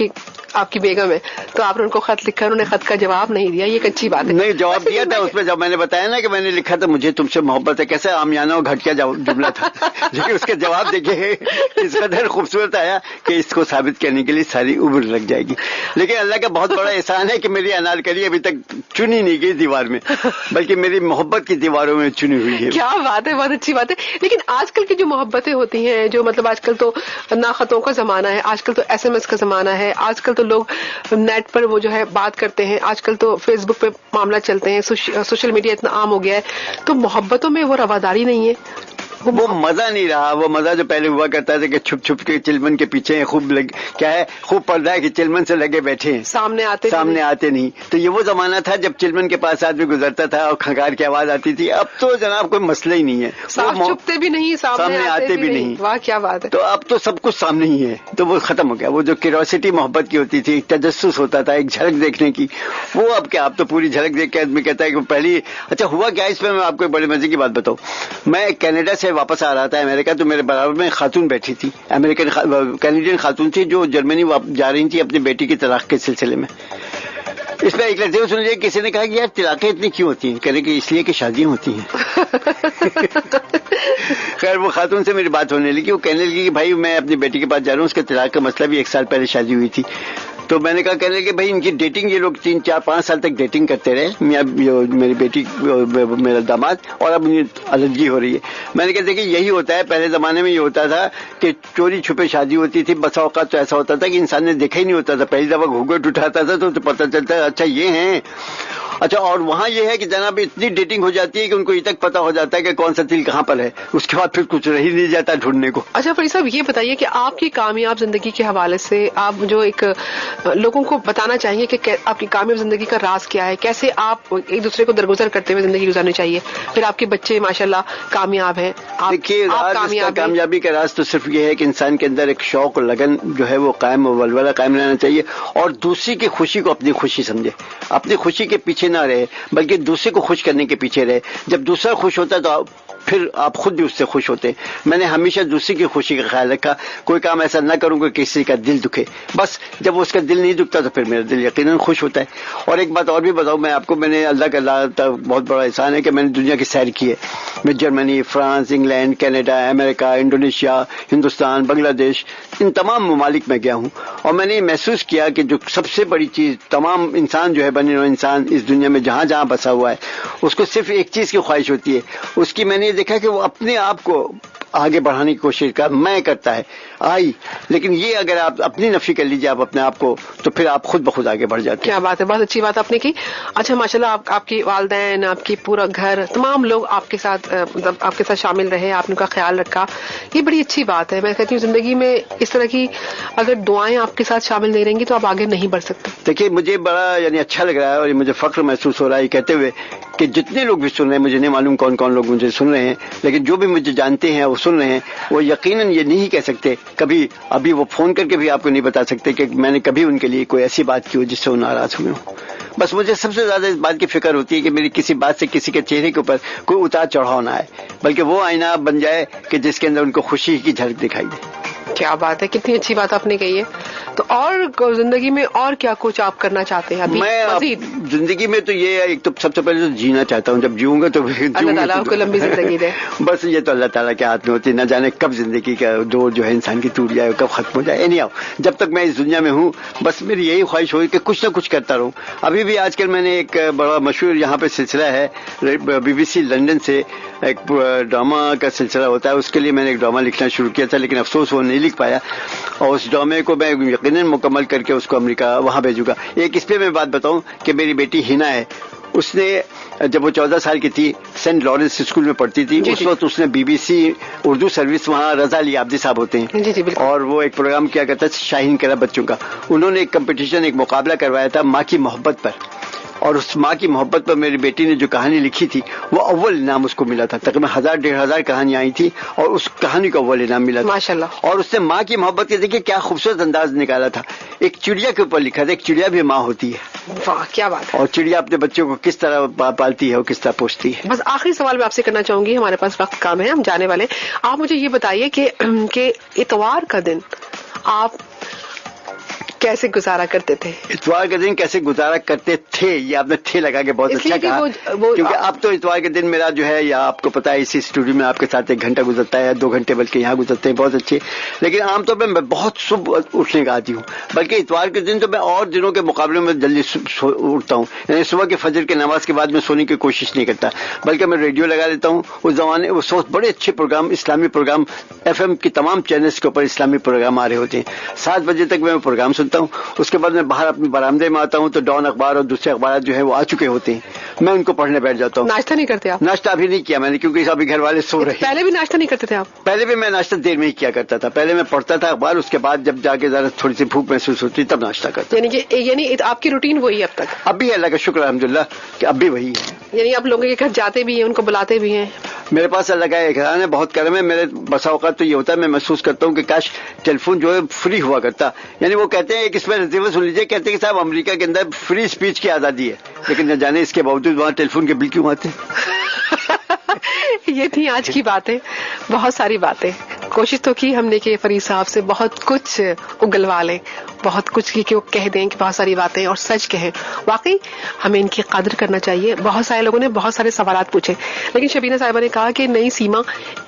کی بیگم ہے, تو آپ نے ان کو خط لکھا, انہوں نے خط کا جواب نہیں دیا. یہ ایک اچھی بات ہے. نہیں, جواب دیا تھا اس میں, جب میں نے بتایا نا کہ میں نے لکھا تھا مجھے تم سے محبت ہے, کیسے عامیانہ اور گھٹیا جملہ تھا, لیکن اس کا جواب دیکھیے اس قدر خوبصورت آیا کہ اس کو ثابت کرنے کے لیے ساری عمر لگ جائے گی. لیکن اللہ کا بہت بڑا احسان ہے کہ میری انارکلی ابھی تک چنی نہیں گئی دیوار میں, بلکہ میری محبت کی دیواروں میں چنی ہوئی ہے. کیا بات ہے, بہت اچھی بات ہے. لیکن آج کل کی جو محبتیں ہوتی ہیں, جو مطلب آج کل تو نا خطوں کا زمانہ ہے, آج کل تو SMS کا زمانہ ہے, آج کل تو لوگ نیٹ پر وہ جو ہے بات کرتے ہیں, آج کل تو فیس بک پہ معاملہ چلتے ہیں, سوشل میڈیا اتنا عام ہو گیا ہے, تو محبتوں میں وہ رواداری نہیں ہے, وہ مزہ نہیں رہا. وہ مزہ جو پہلے ہوا کرتا تھا کہ چھپ چھپ کے چلمن کے پیچھے خوب کیا ہے, خوب پردہ ہے کہ چلمن سے لگے بیٹھے ہیں, سامنے آتے نہیں. تو یہ وہ زمانہ تھا جب چلمن کے پاس آدمی گزرتا تھا اور کھنکار کی آواز آتی تھی. اب تو جناب کوئی مسئلہ ہی نہیں ہے, چھپتے بھی نہیں, سامنے آتے بھی نہیں. واہ کیا بات ہے. تو اب تو سب کچھ سامنے ہی ہے, تو وہ ختم ہو گیا. وہ جو کیوریوسٹی محبت کی ہوتی تھی, ایک تجسس ہوتا تھا, ایک جھلک دیکھنے کی, وہ اب کیا, اب تو پوری جھلک دیکھ کے آدمی کہتا ہے کہ پہلی. اچھا ہوا کیا اس میں, میں آپ کو بڑے مزے کی بات بتاؤں. میں کینیڈا سے واپس آ رہا تھا امریکہ, تو میرے برابر میں خاتون بیٹھی تھی, کینیڈین خاتون تھی, جو جرمنی جا رہی تھی اپنی بیٹی کی طلاق کے سلسلے میں. اس میں ایک لڑکے کو سن لیے, کسی نے کہا کہ یار طلاقیں اتنی کیوں ہوتی ہیں, کہنے کہ اس لیے کہ شادیاں ہوتی ہیں. خیر وہ خاتون سے میری بات ہونے لگی, وہ کہنے لگی کہ بھائی میں اپنی بیٹی کے پاس جا رہا ہوں, اس کے طلاق کا مسئلہ بھی 1 سال پہلے شادی ہوئی تھی. تو میں نے کہا کہنے کہ بھائی ان کی ڈیٹنگ یہ لوگ 3 4 5 سال تک ڈیٹنگ کرتے رہے، میری بیٹی میرا داماد، اور اب مجھے الرجی ہو رہی ہے۔ میں نے کہا دیکھیے یہی ہوتا ہے، پہلے زمانے میں یہ ہوتا تھا کہ چوری چھپے شادی ہوتی تھی، بسا اوقات تو ایسا ہوتا تھا کہ انسان نے دیکھا ہی نہیں ہوتا تھا، پہلی دفعہ گھونگھٹ اٹھاتا تھا تو پتہ چلتا ہے اچھا یہ ہیں۔ اچھا، اور وہاں یہ ہے کہ جناب اتنی ڈیٹنگ ہو جاتی ہے کہ ان کو یہ تک پتا ہو جاتا ہے کہ کون سا دل کہاں پر ہے، اس کے بعد پھر کچھ رہ ہی نہیں جاتا ڈھونڈنے کو۔ اچھا فرید صاحب، یہ بتائیے کہ آپ کی کامیاب زندگی کے حوالے سے آپ جو ایک لوگوں کو بتانا چاہیے کہ آپ کی کامیاب زندگی کا راز کیا ہے، کیسے آپ ایک دوسرے کو درگزر کرتے ہوئے زندگی گزارنی چاہیے، پھر آپ کے بچے ماشاءاللہ کامیاب ہیں، دیکھیے کامیابی کا راز تو صرف یہ ہے کہ انسان کے اندر ایک شوق اور لگن جو ہے وہ قائم و ولولہ قائم رہنا چاہیے، اور دوسری کی خوشی کو اپنی خوشی سمجھے، اپنی خوشی کے پیچھے نہ رہے بلکہ دوسرے کو خوش کرنے کے پیچھے رہے۔ جب دوسرا خوش ہوتا ہے تو پھر آپ خود بھی اس سے خوش ہوتے ہیں۔ میں نے ہمیشہ دوسری کی خوشی کا خیال رکھا، کوئی کام ایسا نہ کروں کہ کسی کا دل دکھے، بس جب اس کا دل نہیں دکھتا تو پھر میرا دل یقیناً خوش ہوتا ہے۔ اور ایک بات اور بھی بتاؤں میں آپ کو، میں نے اللہ کا بہت بڑا احسان ہے کہ میں نے دنیا کی سیر کی ہے۔ میں جرمنی، فرانس، انگلینڈ، کینیڈا، امریکہ، انڈونیشیا، ہندوستان، بنگلہ دیش، ان تمام ممالک میں گیا ہوں، اور میں نے یہ محسوس کیا کہ جو سب سے بڑی چیز تمام انسان جو ہے بنے ہوئے انسان اس دنیا میں جہاں جہاں بسا ہوا ہے، اس کو صرف ایک چیز کی خواہش ہوتی ہے، اس کی میں نے دیکھا کہ وہ اپنے آپ کو آگے بڑھانے کی کوشش کا میں کرتا ہے لیکن یہ اگر آپ اپنی نفی کر لیجیے آپ اپنے آپ کو تو پھر آپ خود بخود آگے بڑھ جاتے ہیں۔ کیا بات ہے، بہت اچھی بات آپ نے کی۔ اچھا ماشاءاللہ آپ کی والدین، آپ کی پورا گھر، تمام لوگ آپ کے ساتھ مطلب آپ کے ساتھ شامل رہے، آپ نے ان کا خیال رکھا، یہ بڑی اچھی بات ہے۔ میں کہتی ہوں زندگی میں اس طرح کی اگر دعائیں آپ کے ساتھ شامل نہیں رہیں گی تو آپ آگے نہیں بڑھ سکتے۔ دیکھیے مجھے بڑا اچھا لگ رہا ہے اور مجھے فخر محسوس ہو رہا ہے یہ کہتے ہوئے کہ جتنے لوگ بھی سن رہے ہیں، مجھے نہیں معلوم کون کون لوگ مجھے سن رہے ہیں، لیکن جو بھی مجھے جانتے ہیں وہ سن رہے ہیں، وہ یقیناً یہ نہیں کہہ سکتے کبھی، ابھی وہ فون کر کے بھی آپ کو نہیں بتا سکتے کہ میں نے کبھی ان کے لیے کوئی ایسی بات کی ہو جس سے وہ ناراض ہوئے ہوں۔ بس مجھے سب سے زیادہ اس بات کی فکر ہوتی ہے کہ میری کسی بات سے کسی کے چہرے کے اوپر کوئی اتار چڑھاؤ نہ آئے، بلکہ وہ آئینہ بن جائے کہ جس کے اندر ان کو خوشی کی جھلک دکھائی دے۔ کیا بات ہے، کتنی اچھی بات آپ نے کہی ہے۔ تو اور زندگی میں اور کیا کچھ آپ کرنا چاہتے ہیں ابھی مزید؟ زندگی میں تو یہ ایک تو سب سے پہلے تو جینا چاہتا ہوں، جب جیوں گا تو اللہ تعالیٰ آپ کو لمبی زندگی دے۔ بس یہ تو اللہ تعالیٰ کے ہاتھ میں ہوتی ہے، نہ جانے کب زندگی کا دور جو ہے انسان کی ٹوٹ جائے، کب ختم ہو جائے۔ نہیں آؤ، جب تک میں اس دنیا میں ہوں بس میری یہی خواہش ہوئی کہ کچھ نہ کچھ کرتا رہوں۔ ابھی بھی آج کل میں نے ایک بڑا مشہور یہاں پہ سلسلہ ہے BBC لندن سے، ایک ڈرامہ کا سلسلہ ہوتا ہے، اس کے لیے میں نے ایک ڈرامہ لکھنا شروع کیا تھا، لیکن افسوس وہ نہیں لکھ پایا، اور اس ڈرامے کو میں یقیناً مکمل کر کے اس کو امریکہ وہاں بھیجوں گا۔ ایک اس پہ میں بات بتاؤں کہ میری بیٹی ہنا ہے، اس نے جب وہ 14 سال کی تھی سینٹ لارنس اسکول میں پڑھتی تھی، اس وقت اس نے BBC اردو سروس، وہاں رضا علی عابدی صاحب ہوتے ہیں، اور وہ ایک پروگرام کیا کرتا ہے شاہین کرا بچوں کا، انہوں نے ایک کمپٹیشن، ایک مقابلہ کروایا تھا ماں کی محبت پر، اور اس ماں کی محبت پر میری بیٹی نے جو کہانی لکھی تھی وہ اول انعام اس کو ملا تھا۔ تقریباً 1000-1500 کہانیاں آئی تھی اور اس کہانی کو اول انعام ملا تھا ماشاءاللہ۔ اور اس نے ماں کی محبت کے دیکھیے کیا خوبصورت انداز نکالا تھا، ایک چڑیا کے اوپر لکھا تھا، ایک چڑیا بھی ماں ہوتی ہے، واہ کیا بات ہے، اور چڑیا اپنے بچوں کو کس طرح پالتی ہے اور کس طرح پوچھتی ہے۔ بس آخری سوال میں آپ سے کرنا چاہوں گی، ہمارے پاس وقت کام ہے، ہم جانے والے ہیں۔ آپ مجھے یہ بتائیے کہ اتوار کا دن آپ کیسے گزارا کرتے تھے؟ اتوار کے دن کیسے گزارا کرتے تھے، یہ آپ نے تھے لگا کے بہت اچھا کہا، کیونکہ اب تو اتوار کے دن میرا جو ہے، یا آپ کو پتا ہے اسی اسٹوڈیو میں آپ کے ساتھ 1 گھنٹہ گزرتا ہے، 2 گھنٹے بلکہ یہاں گزرتے ہیں بہت اچھے، لیکن عام طور پہ میں بہت صبح اٹھنے کا عادی ہوں، بلکہ اتوار کے دن تو میں اور دنوں کے مقابلے میں جلدی اٹھتا ہوں، یعنی صبح کے فجر کے نماز کے بعد میں سونے کی کوشش نہیں کرتا، بلکہ میں ریڈیو لگا لیتا ہوں۔ اس وقت بڑے اچھے پروگرام، اسلامی پروگرام FM کی تمام چینلز کے اوپر اسلامی پروگرام آ رہے ہوتے ہیں، 7 بجے تک میں پروگرام سنتا ہوں، اس کے بعد میں باہر اپنے برآمدے میں آتا ہوں تو ڈان اخبار اور دوسرے اخبارات جو ہے وہ آ چکے ہوتے ہیں، میں ان کو پڑھنے بیٹھ جاتا ہوں۔ ناشتہ نہیں کرتے آپ؟ ناشتہ ابھی نہیں کیا میں نے، کیونکہ ابھی گھر والے سو رہے ہیں۔ پہلے بھی ناشتہ نہیں کرتے تھے آپ؟ پہلے بھی میں ناشتہ دیر میں ہی کیا کرتا تھا، پہلے میں پڑھتا تھا اخبار، اس کے بعد جب جا کے ذرا تھوڑی سی بھوک محسوس ہوتی تب ناشتہ کرتا۔ یعنی آپ کی روٹین وہی ہے اب تک؟ اب بھی اللہ کا شکر الحمدللہ کہ اب بھی وہی ہے۔ یعنی آپ لوگوں کے گھر جاتے بھی ہیں، ان کو بلاتے بھی ہیں؟ میرے پاس اللہ کا احسان ہے، بہت کرم ہے، میرے بسا اوقات تو یہ ہوتا ہے میں محسوس کرتا ہوں کہ کاش ٹیلی فون جو ہے فری ہوا کرتا، یعنی وہ کہتے ہیں کہ اس میں رسیور سن لیجیے، کہتے ہیں کہ صاحب امریکہ کے اندر فری اسپیچ کی آزادی ہے، لیکن نہ جانے اس کے باوجود وہاں ٹیلی فون کے بل کیوں آتے ہیں۔ یہ تھی آج کی باتیں، بہت ساری باتیں، کوشش تو کی ہم نے کہ فرید صاحب سے بہت کچھ اگلوا لیں, بہت کچھ کی کہ وہ کہہ دیں کہ بہت ساری باتیں اور سچ کہیں. واقعی ہمیں ان کی قدر کرنا چاہیے. بہت سارے لوگوں نے بہت سارے سوالات پوچھے, لیکن شبینہ صاحبہ نے کہا کہ نئی سیما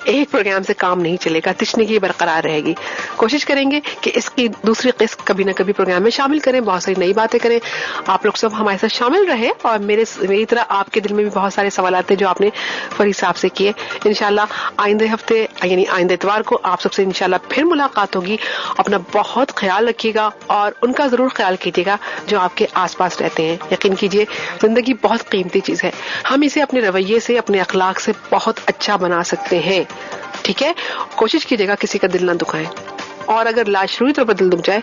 ایک پروگرام سے کام نہیں چلے گا, تشنگی برقرار رہے گی. کوشش کریں گے کہ اس کی دوسری قسط کبھی نہ کبھی پروگرام میں شامل کریں, بہت ساری نئی باتیں کریں. آپ لوگ سب ہمارے ساتھ شامل رہے, اور میری طرح آپ کے دل میں بھی بہت سارے سوالات تھے جو آپ نے فرید صاحب سے کیے. انشاءاللہ آئندہ ہفتے یعنی آئندہ اتوار کو آپ سب سے انشاءاللہ پھر ملاقات ہوگی. اپنا بہت خیال رکھیے گا اور ان کا ضرور خیال کیجیے گا جو آپ کے آس پاس رہتے ہیں. یقین کیجیے زندگی بہت قیمتی چیز ہے, ہم اسے اپنے رویے سے اپنے اخلاق سے بہت اچھا بنا سکتے ہیں. ٹھیک ہے, کوشش کیجیے گا کسی کا دل نہ دکھائیں, اور اگر لاشعوری طور پر دل دکھ جائے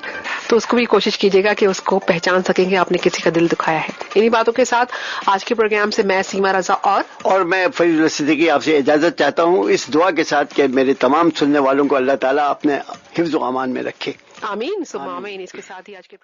تو اس کو بھی کوشش کیجیے گا کہ اس کو پہچان سکیں کہ آپ نے کسی کا دل دکھایا ہے. انہی باتوں کے ساتھ آج کے پروگرام سے میں سیما رضا اور میں فرید صدیقی آپ سے اجازت چاہتا ہوں, اس دعا کے ساتھ کہ میرے تمام سننے والوں کو اللہ تعالیٰ اپنے حفظ و امان میں رکھے. آمین ثم آمین. اس کے ساتھ ہی آج کے